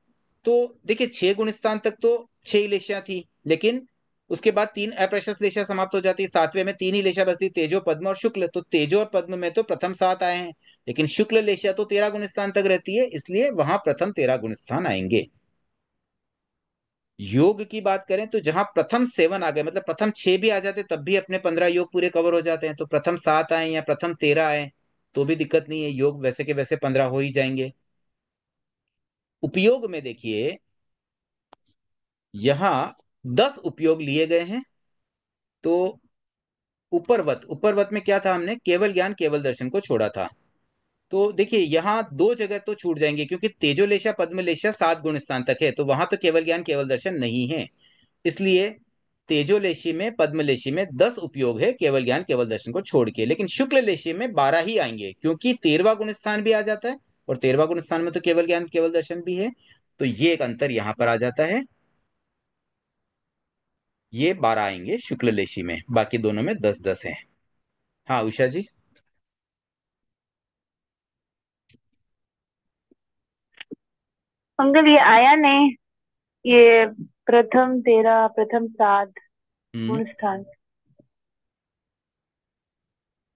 तो देखिए 6 गुण स्थान तक तो 6 ही लेशियां थी, लेकिन उसके बाद 3 अप्रशस्त लेशिया समाप्त हो जाती, 7वें में 3 ही लेशिया बचती, तेजो पद्म और शुक्ल। तो तेजो और पद्म में तो प्रथम 7 आए हैं, लेकिन शुक्ल लेशिया तो 13 गुणस्थान तक रहती है, इसलिए वहां प्रथम 13 गुणस्थान आएंगे। योग की बात करें तो जहां प्रथम 7 आ गए, मतलब प्रथम 6 भी आ जाते तब भी अपने 15 योग पूरे कवर हो जाते हैं। तो प्रथम 7 आए या प्रथम 13 आए तो भी दिक्कत नहीं है, योग वैसे के वैसे 15 हो ही जाएंगे। उपयोग में देखिए यहां 10 उपयोग लिए गए हैं। तो उपरवत, उपरवत में क्या था, हमने केवल ज्ञान केवल दर्शन को छोड़ा था। तो देखिए यहां 2 जगह तो छूट जाएंगे, क्योंकि तेजोलेशा पद्मलेशा 7 गुण स्थान तक है, तो वहां तो केवल ज्ञान केवल दर्शन नहीं है। इसलिए तेजोलेशी में, पद्मलेशी में 10 उपयोग है केवल ज्ञान केवल दर्शन को छोड़ के, लेकिन शुक्ल लेशी में 12 ही आएंगे, क्योंकि 13वां गुण स्थान भी आ जाता है, और 13वां गुण स्थान में तो केवल ज्ञान केवल दर्शन भी है। तो ये एक अंतर यहां पर आ जाता है। ये 12 आएंगे शुक्ल लेशी में, बाकी दोनों में 10-10 है। हाँ उषा जी। अंकल ये आया नहीं, ये प्रथम 13 प्रथम 7 हम्म। गुण स्थान।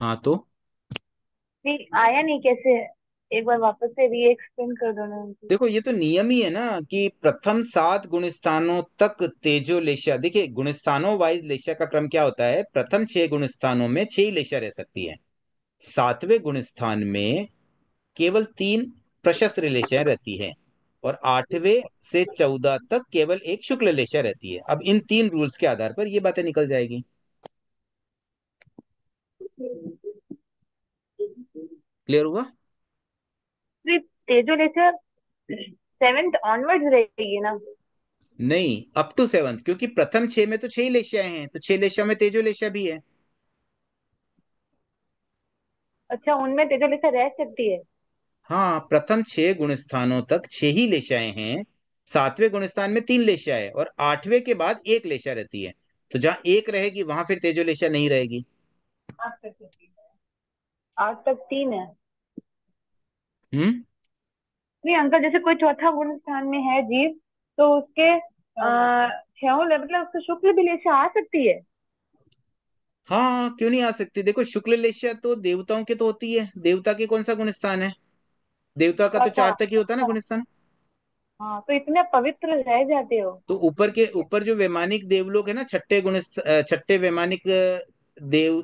हाँ तो नहीं आया नहीं कैसे? एक बार वापस से री एक्सप्लेन कर दो ना उनको। देखो, ये तो नियम ही है ना कि प्रथम 7 गुण स्थानों तक तेजो लेशा, देखिए गुण स्थानों वाइज लेशा का क्रम क्या होता है, प्रथम 6 गुण स्थानों में 6 ही लेशा रह सकती है। 7वें गुण स्थान में केवल 3 प्रशस्त्र लेशाएं रहती है, और 8वें से 14 तक केवल एक शुक्ल लेशा रहती है। अब इन 3 रूल्स के आधार पर ये बातें निकल जाएगी। क्लियर हुआ? फिर तेजो लेकर 7th ऑनवर्ड्स रहेगी ना? नहीं, अप टू 7, क्योंकि प्रथम 6 में तो 6 ही लेशाएं हैं, तो 6 लेशा में तेजो लेशा भी है। अच्छा उनमें तेजो लेकर रह सकती है? हाँ, प्रथम 6 गुण स्थानों तक 6 ही लेशाएं हैं। 7वें गुण स्थान में 3 लेशा है, और 8वें के बाद एक लेशा रहती है। तो जहां एक रहेगी वहां फिर तेजो लेशा नहीं रहेगी। 8 तक 3 है। हम्म। नहीं अंकल, जैसे कोई चौथा गुण स्थान में है जीव, तो उसके छहों मतलब उसको शुक्ल भी लेशा आ सकती है? हाँ, क्यों नहीं आ सकती? देखो, शुक्ल लेशा तो देवताओं के तो होती है, देवता के कौन सा गुण स्थान है? देवता का तो चौथा। 4 तक ही होता है ना गुण स्थान। हाँ तो इतने पवित्र रह जाते हो। तो ऊपर के ऊपर जो वैमानिक देवलोक है ना, छठे वैमानिक देव,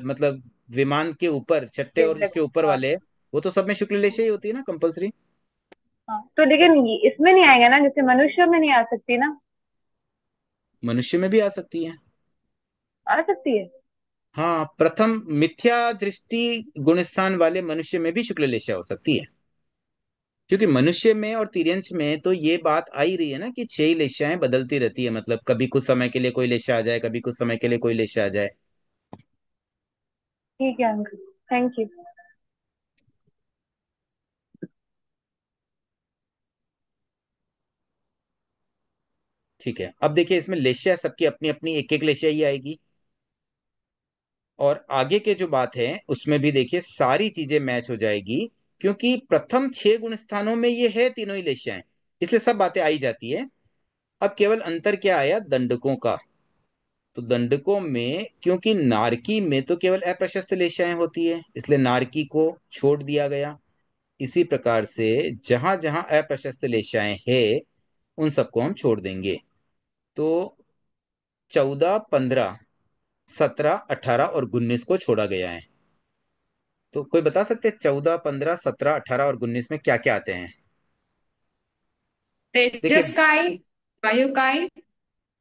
मतलब विमान के ऊपर छठे और उसके ऊपर हाँ। वाले, वो तो सब में शुक्ल लेशा ही होती है ना, कंपलसरी। हाँ तो लेकिन इसमें नहीं आएगा ना, जैसे मनुष्य में नहीं आ सकती ना? मनुष्य में भी आ सकती है। आ सकती है। हाँ, प्रथम मिथ्या दृष्टि गुण स्थान वाले मनुष्य में भी शुक्ल लेशा हो सकती है, क्योंकि मनुष्य में और तिर्यंश में तो ये बात आ ही रही है ना कि 6 ही लेशाएं बदलती रहती है, मतलब कभी कुछ समय के लिए कोई लेशा आ जाए, कभी कुछ समय के लिए कोई लेशा आ जाए। ठीक है अंकल, थैंक यू। ठीक है, अब देखिए इसमें लेशा सबकी अपनी अपनी एक एक लेशा ही आएगी, और आगे के जो बात है उसमें भी देखिए सारी चीजें मैच हो जाएगी, क्योंकि प्रथम 6 गुण स्थानों में ये है तीनों ही लेशाएं, इसलिए सब बातें आई जाती है। अब केवल अंतर क्या आया, दंडकों का। तो दंडकों में क्योंकि नारकी में तो केवल अप्रशस्त लेशाएं होती है, इसलिए नारकी को छोड़ दिया गया। इसी प्रकार से जहां जहां अप्रशस्त लेशाएं है उन सबको हम छोड़ देंगे। तो 14, 15, 17, 18 और 19 को छोड़ा गया है। तो कोई बता सकते हैं 14, 15, 17, 18 और 19 में क्या क्या आते हैं? तेजस देखिए, काय, वायु काय, हाँ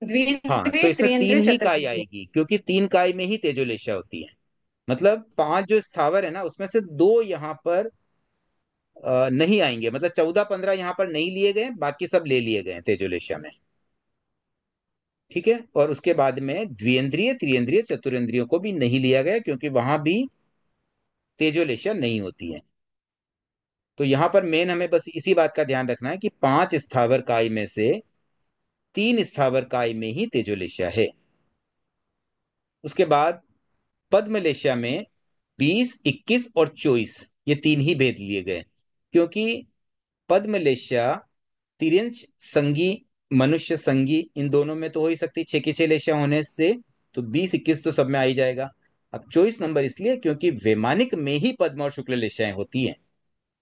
तो द्विइंद्रिय इसमें तीन त्रिइंद्रिय ही काय चतुर्इंद्रिय। आएगी, क्योंकि 3 काय में ही तेजोलेशा होती है। मतलब 5 जो स्थावर है ना, उसमें से 2 यहाँ पर नहीं आएंगे, मतलब 14, 15 यहाँ पर नहीं लिए गए, बाकी सब ले लिए गए तेजोलेशा में। ठीक है, और उसके बाद में द्विएंद्रिय त्रिएंद्रिय चतुरेंद्रियों को भी नहीं लिया गया, क्योंकि वहां भी तेजोलेशा नहीं होती है। तो यहां पर मेन हमें बस इसी बात का ध्यान रखना है कि 5 स्थावर काय में से 3 स्थावर काय में ही तेजोलेशा है। उसके बाद पद्मलेशा में 20, 21 और 24 ये 3 ही भेद लिए गए, क्योंकि पद्मलेशा तिर्यंश संगी, मनुष्य संगी, इन दोनों में तो हो ही सकती 6 की 6 लेशा होने से, तो 20, 21 तो सब में आ ही जाएगा। अब 24 नंबर इसलिए क्योंकि वैमानिक में ही पद्म और शुक्ल लेशाएं होती हैं,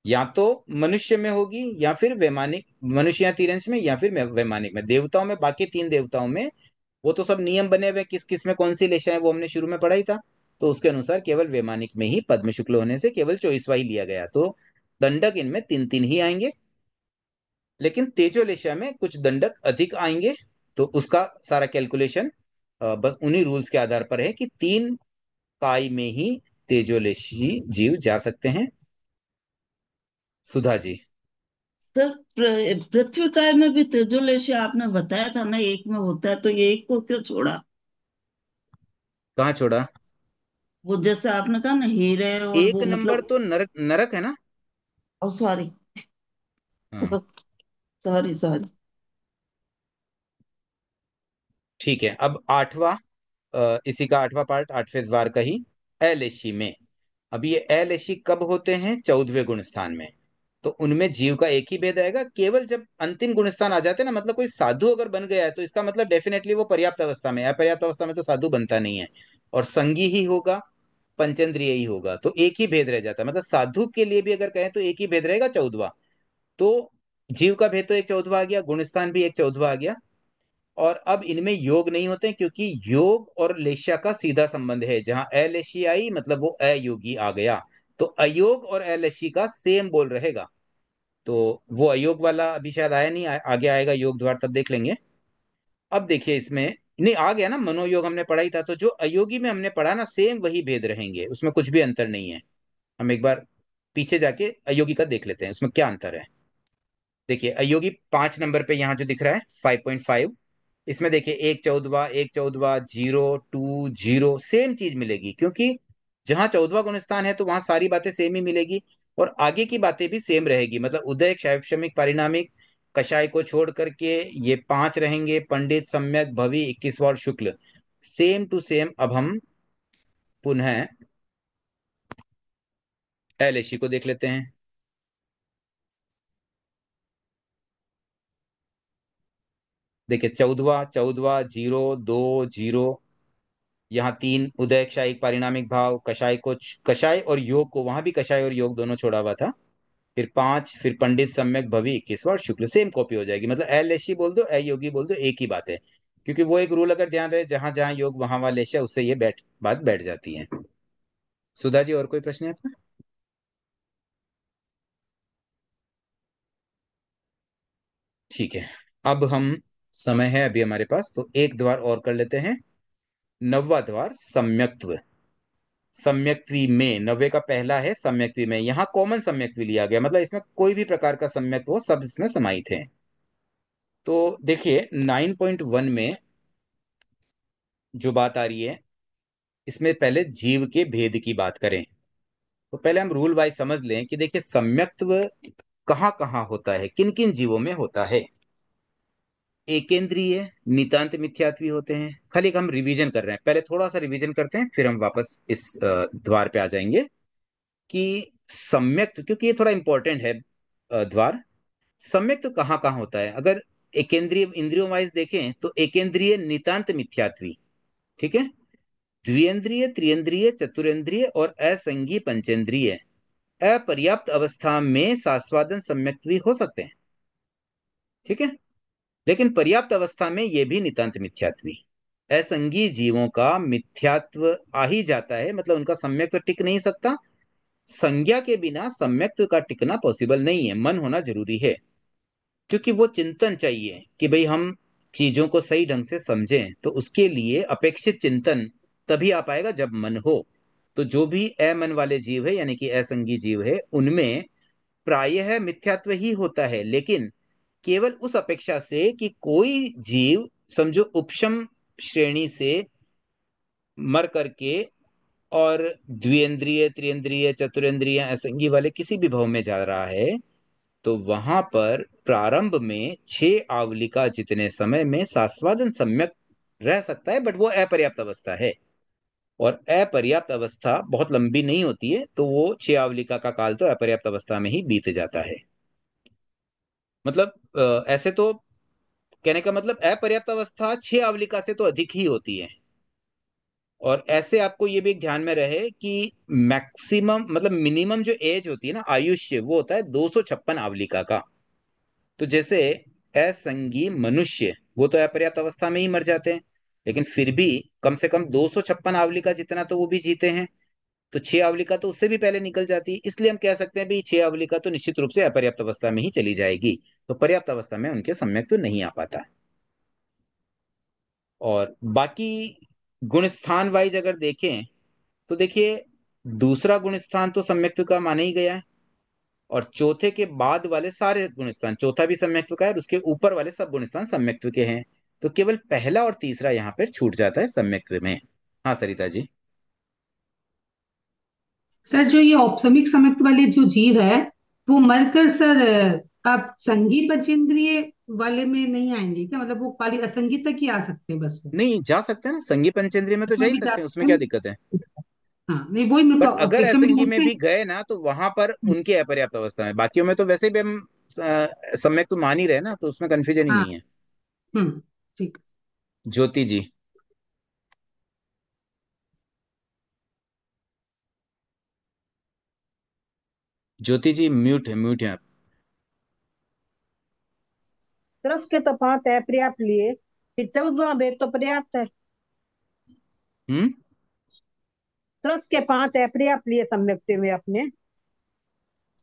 या तो मनुष्य में होगी या फिर वैमानिक, मनुष्य या तिरंश में या फिर वैमानिक में। देवताओं में, बाकी 3 देवताओं में वो तो सब नियम बने हुए, किस किस में कौन सी लेशा है वो हमने शुरू में पढ़ा ही था। तो उसके अनुसार केवल वैमानिक में ही पद्म शुक्ल होने से केवल 24वां ही लिया गया। तो दंडक इनमें 3-3 ही आएंगे, लेकिन तेजोलेशा में कुछ दंडक अधिक आएंगे। तो उसका सारा कैलकुलेशन बस उन्हीं रूल्स के आधार पर है कि 3 काय में ही तेजोलेशी जीव जा सकते हैं। सुधा जी। सर पृथ्वी काय में भी तेजोलेशी आपने बताया था ना, एक में होता है, तो ये एक को क्यों छोड़ा? कहाँ छोड़ा? वो जैसे आपने कहा ना हीरे और एक वो नंबर मतलब। तो नरक नरक है ना। ओ सॉरी। हाँ सॉरी सॉरी। ठीक है। अब आठवां, इसी का आठवां पार्ट, आठवें द्वार का ही, अलेशी में। अब ये अलेशी कब होते हैं? 14वें गुण स्थान में। तो उनमें जीव का एक ही भेद आएगा, केवल जब अंतिम गुण स्थान आ जाते हैं ना, मतलब कोई साधु अगर बन गया है तो इसका मतलब डेफिनेटली वो पर्याप्त अवस्था में है। अपर्याप्त अवस्था में तो साधु बनता नहीं है, और संगी ही होगा, पंचेंद्रिय ही होगा, तो एक ही भेद रह जाता है। मतलब साधु के लिए भी अगर कहें तो एक ही भेद रहेगा, 14वां। तो जीव का भेद तो एक 14वां आ गया, गुण स्थान भी एक 14वां आ गया। और अब इनमें योग नहीं होते हैं, क्योंकि योग और लेश्या का सीधा संबंध है। जहां अलेशी आई मतलब वो अयोगी आ गया, तो अयोग और अलेशी का सेम बोल रहेगा। तो वो अयोग वाला अभी शायद आया नहीं, आगे आएगा योग द्वार, तब देख लेंगे। अब देखिए इसमें, नहीं आ गया ना, मनोयोग हमने पढ़ा ही था। तो जो अयोगी में हमने पढ़ा ना, सेम वही भेद रहेंगे, उसमें कुछ भी अंतर नहीं है। हम एक बार पीछे जाके अयोगी का देख लेते हैं, उसमें क्या अंतर है। देखिए अयोगी 5 नंबर पे यहाँ जो दिख रहा है 5.5, इसमें देखिए एक 14वां, एक 14वां, 0 2 0, सेम चीज मिलेगी। क्योंकि जहां 14वां गुण स्थान है तो वहां सारी बातें सेम ही मिलेगी, और आगे की बातें भी सेम रहेगी। मतलब उदय, शैक्षणिक, पारिणामिक, कषाय को छोड़ करके ये 5 रहेंगे। पंडित, सम्यक, भवि, 21वां और शुक्ल, सेम टू सेम। अब हम पुनः एलएसी को देख लेते हैं। देखिए 14वां, 14वां, 0 2 0, यहाँ 3 उदय, क्षायिक, पारिणामिक भाव, कषाय को, कषाय और योग को, वहां भी कषाय और योग दोनों छोड़ा हुआ था। फिर 5, फिर पंडित, सम्यक, भवि, 21वां और शुक्ल, सेम कॉपी हो जाएगी। मतलब एलएसी बोल दो, अयोगी बोल दो, एक ही बात है। क्योंकि वो एक रूल अगर ध्यान रहे, जहां जहां योग वहां वहां लेशा, उससे ये बात बैठ जाती है। सुधा जी, और कोई प्रश्न है आपका? ठीक है। अब हम, समय है अभी हमारे पास, तो एक द्वार और कर लेते हैं। 9वां द्वार, सम्यक्त्व। सम्यक्त्वी में, 9वें का पहला है सम्यक्त्वी में। यहाँ कॉमन सम्यक्त्वी लिया गया, मतलब इसमें कोई भी प्रकार का सम्यक्त्व हो, सब इसमें समाहित है। तो देखिए 9.1 में जो बात आ रही है, इसमें पहले जीव के भेद की बात करें। तो पहले हम रूल वाइज समझ लें कि देखिए सम्यक्त्व कहाँ कहाँ होता है, किन किन जीवों में होता है। एकेंद्रीय, नितांत मिथ्यात्वी होते हैं। खाली एक हम रिवीजन कर रहे हैं, पहले थोड़ा सा रिवीजन करते हैं, फिर हम वापस इस द्वार पे आ जाएंगे। कि सम्यक्त, क्योंकि ये थोड़ा इंपॉर्टेंट है द्वार। सम्यक्त कहाँ कहाँ होता है? अगर एकेंद्रीय इंद्रियों वाइज देखें तो एकेंद्रीय नितांत मिथ्यात्वी, ठीक है। द्विएंद्रिय, त्रिएंद्रिय, चतुरेंद्रिय और असंगी पंचेंद्रिय, अपर्याप्त अवस्था में सास्वादन सम्यक्त्वी हो सकते हैं, ठीक है। लेकिन पर्याप्त अवस्था में ये भी नितांत मिथ्यात्वी। असंगी जीवों का मिथ्यात्व आ ही जाता है, मतलब उनका सम्यक्त्व टिक नहीं सकता। संज्ञा के बिना सम्यक्त्व का टिकना पॉसिबल नहीं है, मन होना जरूरी है। क्योंकि वो चिंतन चाहिए कि भाई हम चीजों को सही ढंग से समझें, तो उसके लिए अपेक्षित चिंतन तभी आ पाएगा जब मन हो। तो जो भी अमन वाले जीव है, यानी कि असंगी जीव है, उनमें प्रायः मिथ्यात्व ही होता है। लेकिन केवल उस अपेक्षा से कि कोई जीव समझो उपशम श्रेणी से मर करके और द्विएंद्रिय, त्रिएंद्रिय, चतुरेंद्रिय, असंगी वाले किसी भी भव में जा रहा है, तो वहां पर प्रारंभ में 6 आवलिका जितने समय में सास्वादन सम्यक रह सकता है, बट वो अपर्याप्त अवस्था है। और अपर्याप्त अवस्था बहुत लंबी नहीं होती है, तो वो 6 आवलिका का काल तो अपर्याप्त अवस्था में ही बीत जाता है। मतलब ऐसे तो कहने का मतलब अपर्याप्त अवस्था 6 आवलिका से तो अधिक ही होती है। और ऐसे आपको ये भी एक ध्यान में रहे कि मैक्सिमम, मतलब मिनिमम जो एज होती है ना, आयुष्य, वो होता है 256 आवलिका का। तो जैसे असंगी मनुष्य, वो तो अपर्याप्त अवस्था में ही मर जाते हैं, लेकिन फिर भी कम से कम 256 आवलिका जितना तो वो भी जीते हैं। तो 6 आवलिका तो उससे भी पहले निकल जाती है, इसलिए हम कह सकते हैं भाई 6 आवलिका तो निश्चित रूप से अपर्याप्त अवस्था में ही चली जाएगी। तो पर्याप्त अवस्था में उनके सम्यक तो नहीं आ पाता। और बाकी गुण स्थान वाइज अगर देखें तो देखिए दूसरा गुण स्थान तो सम्यक्त्व का माना ही गया है। और चौथे के बाद वाले सारे गुण स्थान, चौथा भी सम्यक्त्व का है और उसके ऊपर वाले सब गुण स्थान सम्यक्त्व के हैं। तो केवल पहला और तीसरा यहाँ पर छूट जाता है सम्यक्त्व में। हाँ सरिता जी। सर जो ये औपसमिक समत्व वाले जो जीव है वो मरकर सर आप संगी पंचेंद्रिय वाले में नहीं आएंगे क्या? मतलब वो खाली असंगी तक ही आ सकते हैं बस वो? नहीं, जा सकते हैं ना, संगी पंचेंद्रिय में तो जा उसमें ही भी जा सकते हैं, उसमें सकते हैं क्या ना? दिक्कत है। हाँ नहीं वही मेरे बट को अगर क्वेश्चन असंगी में उसमें। भी गए ना तो वहां पर उनकी अपर्याप्त अवस्था है, बाकियों में तो वैसे भी हम सम्यक तो मान ही रहे ना, तो उसमें कंफ्यूजन ही हाँ। नहीं है। ठीक। ज्योति जी। ज्योति जी म्यूट है, म्यूट है आप। तरस के तो 5 अपर्याप्त लिए, फिर 14वां भेद तो पर्याप्त है। हम्म। तरस के 5 अपर्याप्त लिए सम्यक्ति में अपने,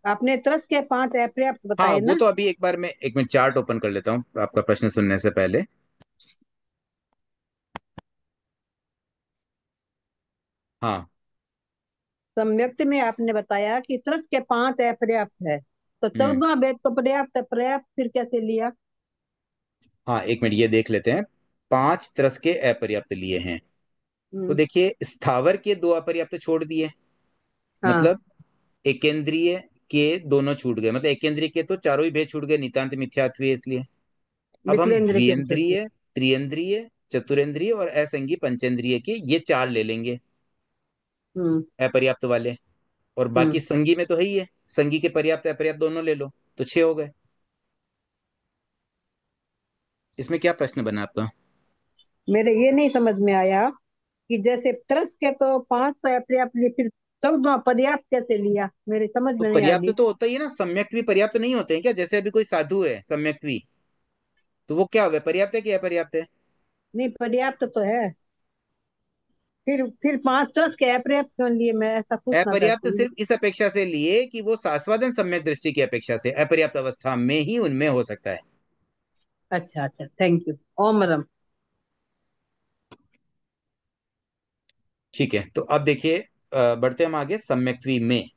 आपने तरस के 5 अपर्याप्त हाँ बताए वो ना। तो अभी एक बार मैं 1 मिनट चार्ट ओपन कर लेता हूँ आपका प्रश्न सुनने से पहले। हाँ। सम्यक्ति में आपने बताया कि तरस के 5 अपर्याप्त है, तो हम्म। 14वां भेद तो पर्याप्त है, पर्याप्त फिर कैसे लिया? हाँ 1 मिनट ये देख लेते हैं। 5 तरस के अपर्याप्त लिए हैं। तो हम्म। देखिए स्थावर के 2 अपर्याप्त छोड़ दिए, हाँ। मतलब एकेंद्रीय के दोनों छूट गए, मतलब एकेंद्रीय के तो चारों ही भेद छूट गए, नितांत मिथ्यात्व है इसलिए। अब हम विकलेंद्र के अंतर से। द्विएंद्रिय, त्रिएंद्रिय, चतुरेंद्रिय और असंगी पंचेंद्रिय के ये 4 ले लेंगे हम्म। अपर्याप्त वाले। और बाकी हम्म। संगी में तो है ही है, संगी के पर्याप्त अपर्याप्त दोनों ले लो, तो 6 हो गए। इसमें क्या प्रश्न बना आपका? मेरे ये नहीं समझ में आया कि जैसे तरस के तो 5 तो अपर्याप्त लिए, फिर 14वां पर्याप्त कैसे लिया? मेरे समझ तो में नहीं आ पर्याप्त रही। तो होता ही है ना, सम्यक भी पर्याप्त नहीं होते हैं क्या? जैसे अभी कोई साधु है सम्यक भी, तो वो क्या हो गया, पर्याप्त है कि अपर्याप्त है? नहीं पर्याप्त तो है, फिर 5 तरस के अपर्याप्त क्यों लिए, मैं ऐसा पूछना अपर्याप्त चाहती हूँ। सिर्फ इस अपेक्षा से लिए कि वो सास्वादन सम्यक दृष्टि की अपेक्षा से अपर्याप्त अवस्था में ही उनमें हो सकता है। अच्छा अच्छा, थैंक यू। ओम रम। ठीक है, तो अब देखिए बढ़ते हम आगे सम्यक्त्वी में।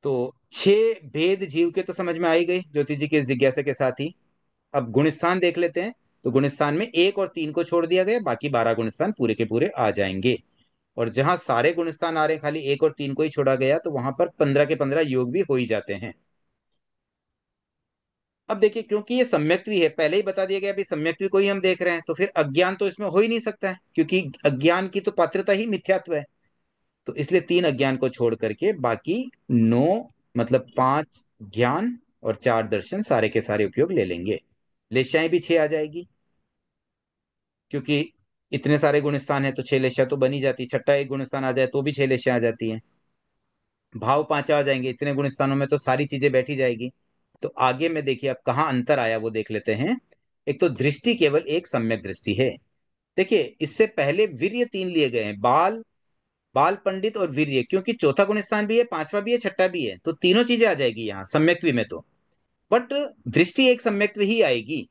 तो 6 भेद जीव के तो समझ में आ ही गई ज्योति जी के इस जिज्ञासा के साथ ही। अब गुणस्थान देख लेते हैं। तो गुणस्थान में 1 और 3 को छोड़ दिया गया, बाकी 12 गुणस्थान पूरे के पूरे आ जाएंगे। और जहां सारे गुणस्थान आ रहे हैं, खाली 1 और 3 को ही छोड़ा गया, तो वहां पर 15 के 15 योग भी हो ही जाते हैं। अब देखिए, क्योंकि ये सम्यक्त्वी है, पहले ही बता दिया गया भी सम्यक्त्वी को ही हम देख रहे हैं, तो फिर अज्ञान तो इसमें हो ही नहीं सकता है, क्योंकि अज्ञान की तो पात्रता ही मिथ्यात्व है। तो इसलिए 3 अज्ञान को छोड़ करके बाकी 9, मतलब 5 ज्ञान और 4 दर्शन सारे के सारे उपयोग ले लेंगे। लेशाएं भी 6 आ जाएगी, क्योंकि इतने सारे गुणस्थान है तो 6 लेशा तो बनी जाती, छठा एक गुणस्थान आ जाए तो भी 6 लेशा आ जाती है। भाव 5 आ जाएंगे, इतने गुणस्थानों में तो सारी चीजें बैठी जाएगी। तो आगे में देखिए अब कहाँ अंतर आया वो देख लेते हैं। एक तो दृष्टि केवल एक सम्यक दृष्टि है। देखिए इससे पहले वीर्य 3 लिए गए हैं, बाल, बाल पंडित और वीर्य, क्योंकि चौथा गुण स्थान भी है, पांचवा भी है, छठा भी है, तो तीनों चीजें आ जाएगी यहाँ सम्यक्त्व में तो। बट दृष्टि एक सम्यक्त्व ही आएगी।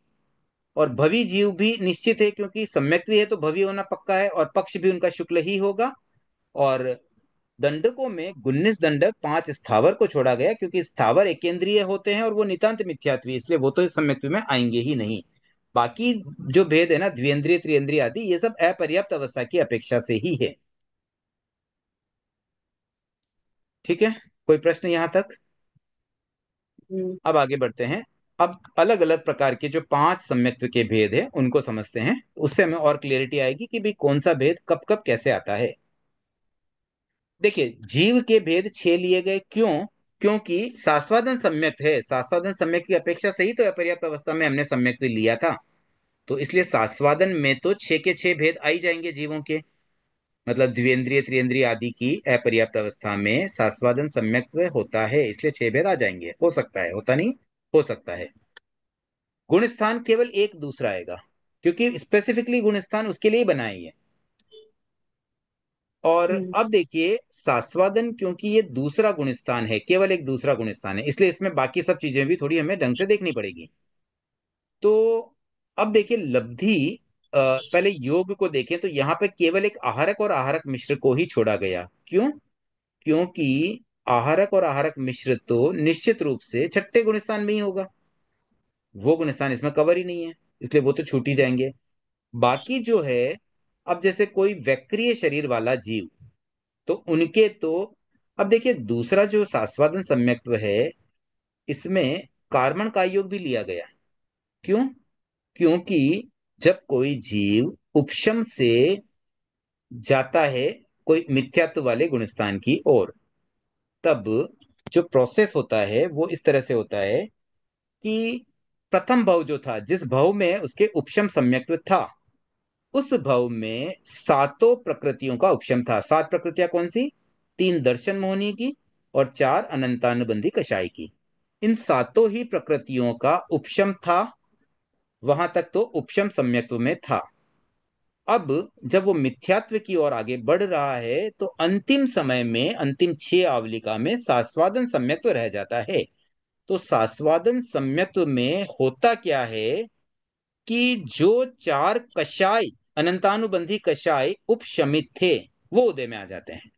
और भवी जीव भी निश्चित है, क्योंकि सम्यक्त्व है तो भवी होना पक्का है, और पक्ष भी उनका शुक्ल ही होगा। और दंडकों में 19 दंडक 5 स्थावर को छोड़ा गया, क्योंकि स्थावर एकेंद्रीय होते हैं और वो नितांत मिथ्यात्वी, इसलिए वो तो इस सम्यक्त्व में आएंगे ही नहीं। बाकी जो भेद है ना, द्विएंद्रिय त्रिएंद्रिय आदि, ये सब अपर्याप्त अवस्था की अपेक्षा से ही है। ठीक है, कोई प्रश्न यहां तक? अब आगे बढ़ते हैं। अब अलग अलग प्रकार के जो 5 सम्यक्त्व के भेद है उनको समझते हैं, उससे हमें और क्लियरिटी आएगी कि भाई कौन सा भेद कब कब कैसे आता है। देखिए जीव के भेद 6 लिए गए, क्यों? क्योंकि सास्वादन सम्यक है, सास्वादन सम्यक की अपेक्षा से ही तो अपर्याप्त अवस्था में हमने सम्यक्त्व लिया था। तो इसलिए सास्वादन में तो 6 के 6 भेद आ ही जाएंगे जीवों के, मतलब द्विएंद्रिय त्रिएंद्रिय आदि की अपर्याप्त अवस्था में सास्वादन सम्यक्त्व होता है, इसलिए 6 भेद आ जाएंगे। हो सकता है, होता नहीं, हो सकता है। गुण स्थान केवल एक दूसरा आएगा, क्योंकि स्पेसिफिकली गुण स्थान उसके लिए ही बनाए हैं। और अब देखिए सास्वादन, क्योंकि ये दूसरा गुण स्थान है, केवल एक दूसरा गुण स्थान है, इसलिए इसमें बाकी सब चीजें भी थोड़ी हमें ढंग से देखनी पड़ेगी। तो अब देखिए लब्धि, पहले योग को देखें तो यहाँ पे केवल एक आहारक और आहारक मिश्र को ही छोड़ा गया, क्यों? क्योंकि आहारक और आहारक मिश्र तो निश्चित रूप से छठे गुण स्थान में ही होगा, वो गुण स्थान इसमें कवर ही नहीं है, इसलिए वो तो छूट ही जाएंगे। बाकी जो है अब जैसे कोई वैक्रिय शरीर वाला जीव, तो उनके तो, अब देखिए दूसरा जो सास्वादन सम्यक्त्व है, इसमें कार्बन का योग भी लिया गया। क्यों? क्योंकि जब कोई जीव उपशम से जाता है कोई मिथ्यात्व वाले गुणस्थान की ओर, तब जो प्रोसेस होता है वो इस तरह से होता है कि प्रथम भाव जो था, जिस भाव में उसके उपशम सम्यक्त्व था, उस भाव में सातों प्रकृतियों का उपशम था। सात प्रकृतियां कौन सी? तीन दर्शन मोहनी की और चार अनंतानुबंधी कषाय की। इन सातों ही प्रकृतियों का उपशम था, वहां तक तो उपशम सम्यक्त्व में था। अब जब वो मिथ्यात्व की ओर आगे बढ़ रहा है, तो अंतिम समय में, अंतिम 6 आवलिका में सास्वादन सम्यक्त्व रह जाता है। तो सास्वादन सम्यक्त्व में होता क्या है कि जो चार कषाय, अनंतानुबंधी कषाय उपशमित थे, वो उदय में आ जाते हैं।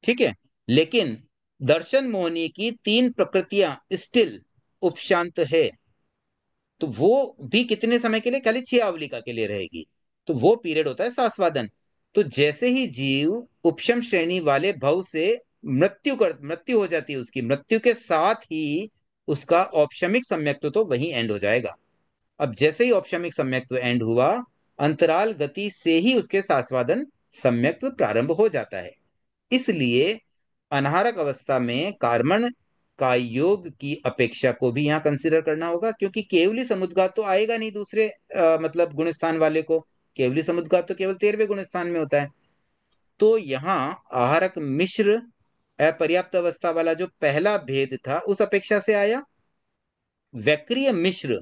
ठीक है। लेकिन दर्शन मोहनी की तीन प्रकृतियां स्टिल उपशांत है, तो वो भी कितने समय के लिए? खाली 6 आवलिका के लिए रहेगी। तो वो पीरियड होता है सास्वादन। तो जैसे ही जीव उपशम श्रेणी वाले भव से मृत्यु हो जाती है, उसकी मृत्यु के साथ ही उसका औपशमिक सम्यक्त्व तो वहीं एंड हो जाएगा। अब जैसे ही औपशमिक सम्यक्त्व एंड हुआ, अंतराल गति से ही उसके सास्वादन सम्यक्त्व प्रारंभ हो जाता है। इसलिए अनाहारक अवस्था में कार्बन का योग की अपेक्षा को भी यहाँ कंसिडर करना होगा, क्योंकि केवली समुद्घात तो आएगा नहीं दूसरे मतलब गुणस्थान वाले को। केवली समुद्घात तो केवल 13वें गुणस्थान में होता है। तो यहाँ आहारक मिश्र अपर्याप्त अवस्था वाला जो पहला भेद था, उस अपेक्षा से आया। वैक्रिय मिश्र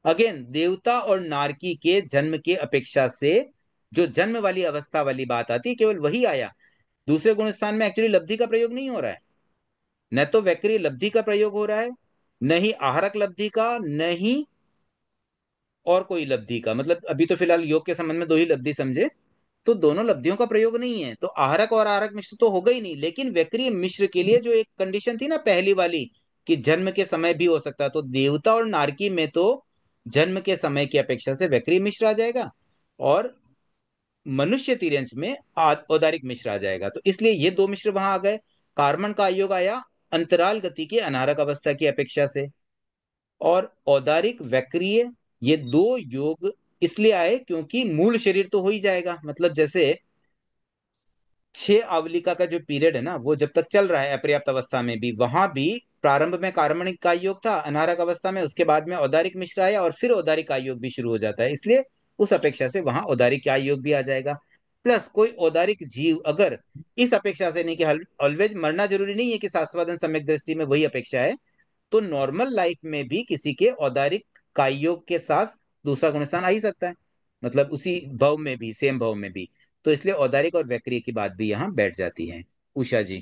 अगेन देवता और नारकी के जन्म के अपेक्षा से जो जन्म वाली अवस्था वाली बात आती है, केवल वही आया। दूसरे गुणस्थान में एक्चुअली लब्धि का प्रयोग नहीं हो रहा है। न तो वैक्रिय लब्धि का प्रयोग हो रहा है, न ही आहारक लब्धि का, न ही और कोई लब्धि का। मतलब अभी तो फिलहाल योग के संबंध में दो ही लब्धि समझे, तो दोनों लब्धियों का प्रयोग नहीं है। तो आहारक और आहारक मिश्र तो होगा ही नहीं। लेकिन वैक्रिय मिश्र के लिए जो एक कंडीशन थी ना पहली वाली, कि जन्म के समय भी हो सकता, तो देवता और नारकी में तो जन्म के समय की अपेक्षा से वैक्रिय मिश्र आ जाएगा, और मनुष्य तिर्यंश में औदारिक मिश्र आ जाएगा। तो इसलिए ये दो मिश्र वहां आ गए। कार्बन का योग आया अंतराल गति के अनारक अवस्था की अपेक्षा से, और औदारिक वैक्रिय, ये दो योग इसलिए आए क्योंकि मूल शरीर तो हो ही जाएगा। मतलब जैसे 6 आवलिका का जो पीरियड है ना, वो जब तक चल रहा है अपर्याप्त अवस्था में भी, वहां भी प्रारंभ में कार्बनिक का योग था अनारक अवस्था में, उसके बाद में औदारिक मिश्र आया, और फिर औदारिक का योग भी शुरू हो जाता है। इसलिए उस अपेक्षा से वहां औदारिक का योग भी आ जाएगा। प्लस कोई औदारिक जीव अगर इस अपेक्षा से, नहीं कि ऑलवेज मरना जरूरी नहीं है कि सास्वादन सम्यक दृष्टि में वही अपेक्षा है, तो नॉर्मल लाइफ में भी किसी के औदारिक कायोग के साथ दूसरा गुणस्थान आ ही सकता है, मतलब उसी भव में भी, सेम भव में भी। तो इसलिए औदारिक और वैक्रिय की बात भी यहाँ बैठ जाती है। उषा जी।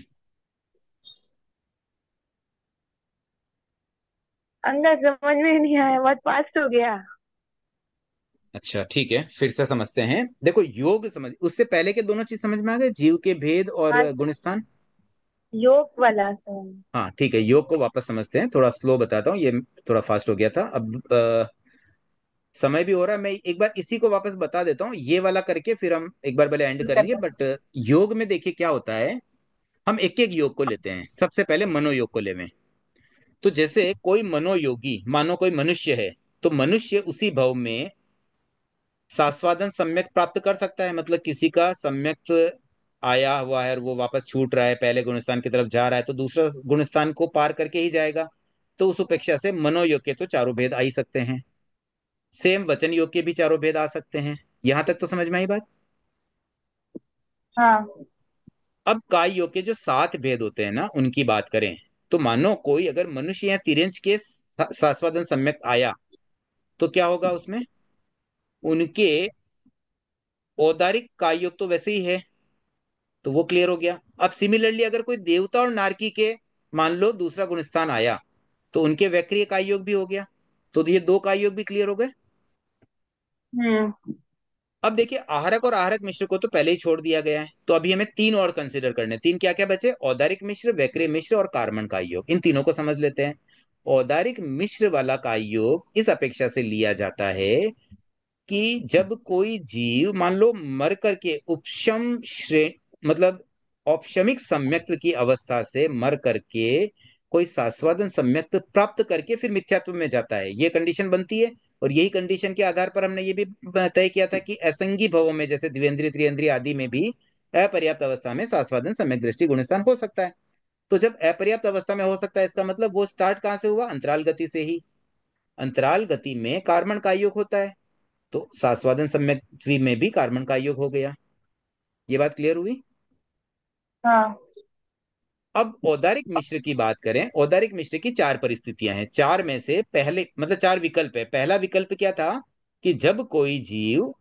अंदर समझ में नहीं आया, बहुत फास्ट हो गया। अच्छा ठीक है, फिर से समझते हैं। देखो योग समझ, उससे पहले के दोनों चीज समझ में आ गए, जीव के भेद और हाँ, गुणस्थान। योग वाला तो। हाँ ठीक है, योग को वापस समझते हैं। थोड़ा स्लो बताता हूँ, ये थोड़ा फास्ट हो गया था। अब समय भी हो रहा है, मैं एक बार इसी को वापस बता देता हूँ, ये वाला करके फिर हम एक बार पहले एंड करेंगे। बट योग में देखिए क्या होता है, हम एक एक योग को लेते हैं। सबसे पहले मनोयोग को लेवें। तो जैसे कोई मनोयोगी, मानो कोई मनुष्य है, तो मनुष्य उसी भव में सास्वादन सम्यक प्राप्त कर सकता है। मतलब किसी का सम्यक आया हुआ है और वो वापस छूट रहा है, पहले गुणस्थान की तरफ जा रहा है, तो दूसरा गुणस्थान को पार करके ही जाएगा। तो उस उपेक्षा से मनोयोग के तो चारों भेद आ ही सकते हैं। सेम वचन योग के भी चारों भेद आ सकते हैं। यहां तक तो समझ में आई बात। हाँ। अब काय योग के जो 7 भेद होते हैं ना, उनकी बात करें, तो मानो कोई अगर मनुष्य या तिर्यंच के सास्वादन सम्यक आया, तो क्या होगा उसमें? उनके औदारिक काय योग तो वैसे ही है, तो वो क्लियर हो गया। अब सिमिलरली अगर कोई देवता और नारकी के मान लो दूसरा गुणस्थान आया, तो उनके वैक्रिय काय योग भी हो गया। तो ये दो काय योग भी क्लियर हो गए। हम्म। अब देखिए आहारक और आहारक मिश्र को तो पहले ही छोड़ दिया गया है, तो अभी हमें तीन और कंसिडर करने। तीन क्या क्या बचे? औदारिक मिश्र, वैक्रिय मिश्र और कार्बन का योग। इन तीनों को समझ लेते हैं। औदारिक मिश्र वाला का योग इस अपेक्षा से लिया जाता है कि जब कोई जीव मान लो मर करके उपशम मतलब औपशमिक सम्यक्त्व की अवस्था से मर करके कोई सास्वादन सम्यक्त्व प्राप्त करके फिर मिथ्यात्व में जाता है, ये कंडीशन बनती है। और यही कंडीशन के आधार पर हमने ये भी तय किया था कि असंगी भवों में जैसे द्विवेंद्रिय त्रियंद्रिय आदि में भी अपर्याप्त अवस्था में सास्वादन सम्यक दृष्टि गुणस्थान हो सकता है। तो जब अपर्याप्त अवस्था में हो सकता है, इसका मतलब वो स्टार्ट कहाँ से हुआ? अंतराल गति से ही। अंतराल गति में कार्बन का योग होता है, तो सास्वादन सम्यक में भी कार्बन का योग हो गया। ये बात क्लियर हुई? हाँ। अब औदारिक मिश्र की बात करें। औदारिक मिश्र की चार परिस्थितियां हैं, चार में से पहले मतलब चार विकल्प है। पहला विकल्प क्या था कि जब कोई जीव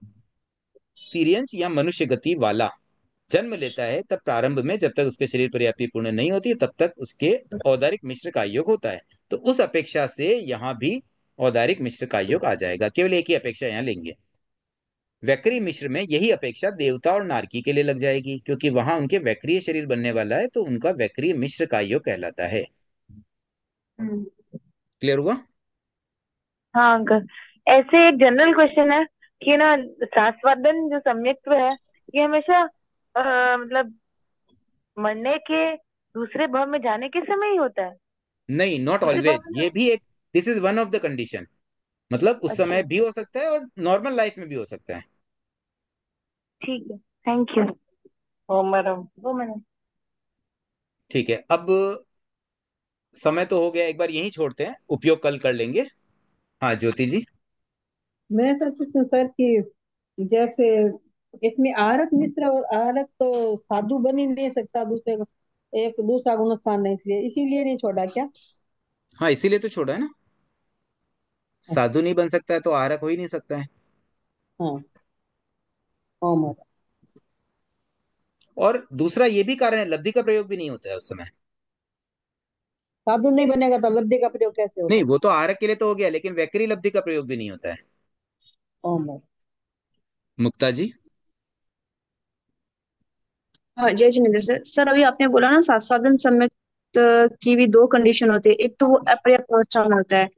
तिर्यंच या मनुष्य गति वाला जन्म लेता है, तब प्रारंभ में जब तक उसके शरीर पर्याप्ति पूर्ण नहीं होती तब तक उसके औदारिक मिश्र का योग होता है। तो उस अपेक्षा से यहाँ भी औदारिक मिश्र का योग आ जाएगा। केवल एक ही अपेक्षा यहाँ लेंगे। वैक्री मिश्र में यही अपेक्षा देवता और नारकी के लिए लग जाएगी, क्योंकि वहां उनके वैक्रीय शरीर बनने वाला है, तो उनका वैक्रीय मिश्र का योग कहलाता है। हम्म। क्लियर हुआ? हाँ अंकल, ऐसे एक जनरल क्वेश्चन है कि ना, सास्वादन जो सम्यक्त्व है ये हमेशा मतलब मरने के दूसरे भाव में जाने के समय ही होता है? नहीं, नॉट दूसरे भाव ऑलवेज। में ये भी एक, this is one of the condition. मतलब उस अच्छा, समय भी हो सकता है और नॉर्मल लाइफ में भी हो सकता है। ठीक है, थैंक यू। ओ मैडम, वो मैडम। ठीक है, अब समय तो हो गया, एक बार यही छोड़ते हैं, उपयोग कल कर लेंगे। हाँ ज्योति जी। मैं ऐसा पूछूं सर कि जैसे इसमें आहारक मिश्र और आहारक तो साधु बन ही नहीं सकता, दूसरे को एक दूसरा गुणस्थान नहीं, इसलिए इसीलिए नहीं छोड़ा क्या? हाँ इसीलिए तो छोड़ा है ना। साधु नहीं बन सकता है तो आहारक हो ही नहीं सकता है। हाँ। हाँ। और दूसरा ये भी कारण है, लब्धि का प्रयोग भी नहीं होता है उस समय। साधु नहीं बनेगा तो लब्धि का प्रयोग कैसे नहीं, होगा? वो तो आहारक के लिए तो हो गया, लेकिन वैकरी लब्धि का प्रयोग भी नहीं होता है। हाँ। मुक्ता जी। हाँ, जय जिनेन्द्र सर। सर अभी आपने बोला ना सास्वादन सम्यक की भी दो कंडीशन होती है, एक तो वो अपर्याप्त अवस्था में होता है,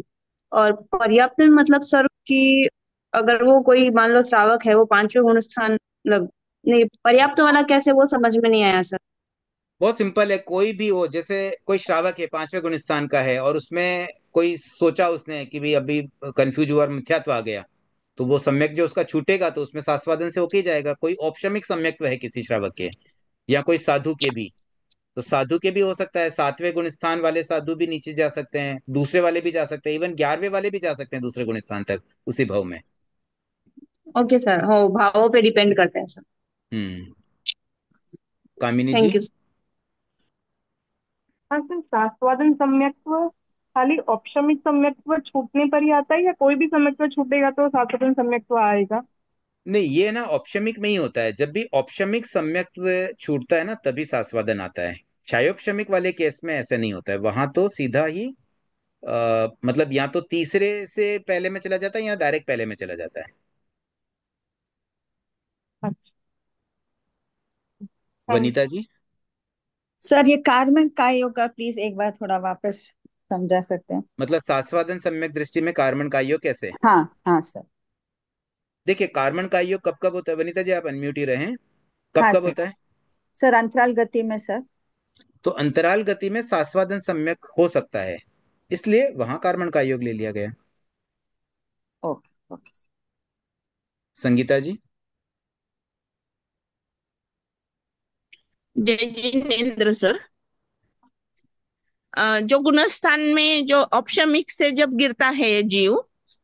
और पर्याप्त में मतलब सर कि अगर वो कोई मान लो श्रावक है, वो पांचवें गुण स्थान मतलब नहीं, पर्याप्त वाला कैसे, वो समझ में नहीं आया सर। बहुत सिंपल है, कोई भी हो, जैसे कोई श्रावक है, पांचवें गुण स्थान का है, और उसमें कोई सोचा उसने कि भाई अभी कंफ्यूज हुआ और मिथ्यात्व आ गया, तो वो सम्यक जो उसका छूटेगा तो उसमें सास्वादन से होके ही जाएगा। कोई औपशमिक सम्यक्त्व है किसी श्रावक के, या कोई साधु के भी, तो साधु के भी हो सकता है। सातवें गुण स्थान वाले साधु भी नीचे जा सकते हैं, दूसरे वाले भी जा सकते हैं, इवन 11वें वाले भी जा सकते हैं दूसरे गुण स्थान तक उसी भाव में। ओके सर, हो भावों पे डिपेंड करता है सर। हम्म। Kamini ji. Thank you sir. हाँ सर, सास्वादन सम्यक्त्व खाली औपशमिक सम्यक्त्व छूटने पर ही आता है, या कोई भी सम्यक्त्व छूटेगा तो सास्वादन सम्यक्त्व आएगा? नहीं, ये ना औपशमिक में ही होता है। जब भी औपशमिक सम्यक्त्व छूटता है ना, तभी सास्वादन आता है। क्षयोपशमिक वाले केस में ऐसा नहीं होता है, वहां तो सीधा ही मतलब या तो तीसरे से पहले में चला जाता है या डायरेक्ट पहले में चला जाता है। अच्छा, थैंक वनीता यू। जी। सर ये कार्बन का योग का प्लीज एक बार थोड़ा वापस समझा सकते हैं? मतलब सास्वादन सम्यक दृष्टि में कार्बन का योग कैसे? हाँ हाँ सर। देखिए, कार्बन का योग कब कब होता है? वनीता जी आप अनम्यूट ही रहें। कब हाँ कब सर। होता है? सर अंतराल गति में सर। तो अंतराल गति में सास्वादन सम्यक हो सकता है, इसलिए वहां कार्बन का योग ले लिया गया। Okay okay sir. Sangeeta ji. जय जिनेन्द्र सर। जो गुणस्थान में जो औपशमिक से जब गिरता है जीव,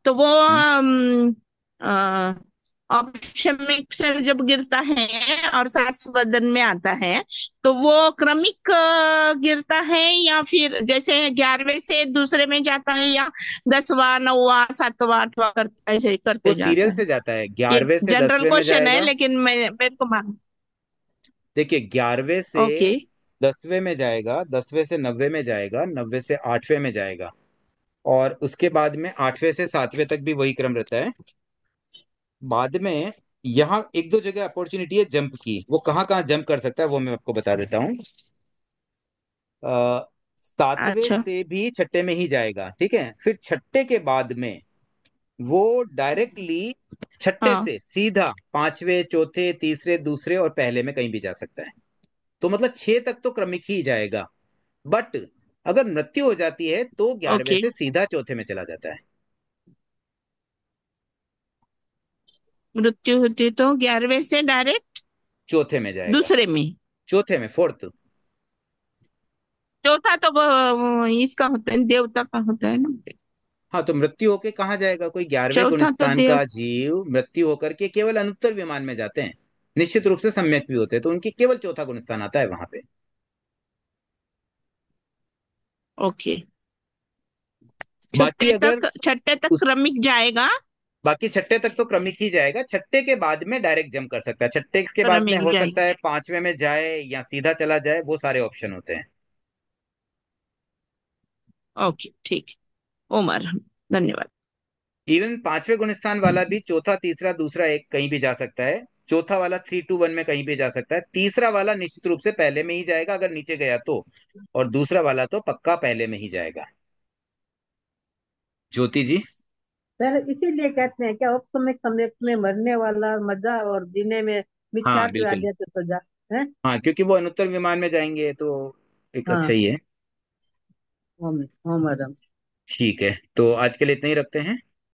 तो वो औपशमिक से जब गिरता है और सास्वदन में आता है, तो वो क्रमिक गिरता है, या फिर जैसे 11वें से दूसरे में जाता है, या 10वां 9वां 7वां 8वां करता ऐसे वो करते सीरियल जाता है? से जाता है, ये 11वें से जनरल 10वें में क्वेश्चन है, जाएगा। लेकिन मैं मेरे को मान। देखिए, 11वें से ओके। 10वें में जाएगा, 10वें से 90 में जाएगा, 90 से 8वें में जाएगा, और उसके बाद में 8वें से 7वें तक भी वही क्रम रहता है। बाद में यहाँ एक दो जगह अपॉर्चुनिटी है जंप की, वो कहाँ कहाँ जंप कर सकता है वो मैं आपको बता देता हूँ। 7वें अच्छा। से भी छठे में ही जाएगा, ठीक है। फिर छठे के बाद में वो डायरेक्टली छठे हाँ से सीधा पांचवे, चौथे, तीसरे, दूसरे और पहले में कहीं भी जा सकता है। तो मतलब 6 तक तो क्रमिक ही जाएगा, बट अगर मृत्यु हो जाती है तो 11वें ओके। से सीधा चौथे में चला जाता है। मृत्यु होती तो 11वें से डायरेक्ट चौथे में जाएगा। दूसरे में। चौथे में, फोर्थ। चौथा तो वो इसका होता है, देवता का होता है ना। हाँ, तो मृत्यु होके कहाँ जाएगा? कोई 11वें चौथा तो गुणस्थान देव। का जीव मृत्यु होकर के केवल अनुत्तर विमान में जाते हैं, निश्चित रूप से सम्यक भी होते हैं, तो उनकी केवल चौथा गुणस्थान आता है वहां पे। ओके। बाकी अगर छठे तक उस क्रमिक जाएगा। बाकी छठे तक तो क्रमिक ही जाएगा, छठे के बाद में डायरेक्ट जंप कर सकता है, छठे के बाद में क्रमिक हो सकता जाएगा। है पांचवे में जाए या सीधा चला जाए, वो सारे ऑप्शन होते हैं। ओके ठीक है उमर, धन्यवाद। इवन पांचवे गुणस्थान वाला भी चौथा, तीसरा, दूसरा एक कहीं भी जा सकता है, चौथा वाला 3 2 1 में कहीं भी जा सकता है, तीसरा वाला निश्चित रूप से पहले में ही जाएगा अगर नीचे गया तो, और दूसरा वाला तो पक्का पहले में ही जाएगा। ज्योति जी। सर इसीलिए कहते हैं क्या उपसमक सम्यक में मरने वाला मजा और जीने में हाँ मिथ्यात्व बिल्कुल। आद्य सजा है। हाँ, क्योंकि वो अनुत्तर विमान में जाएंगे तो एक अच्छा हाँ। ही है। ओम ओम अदम। ठीक है, तो आज के लिए इतना ही रखते हैं।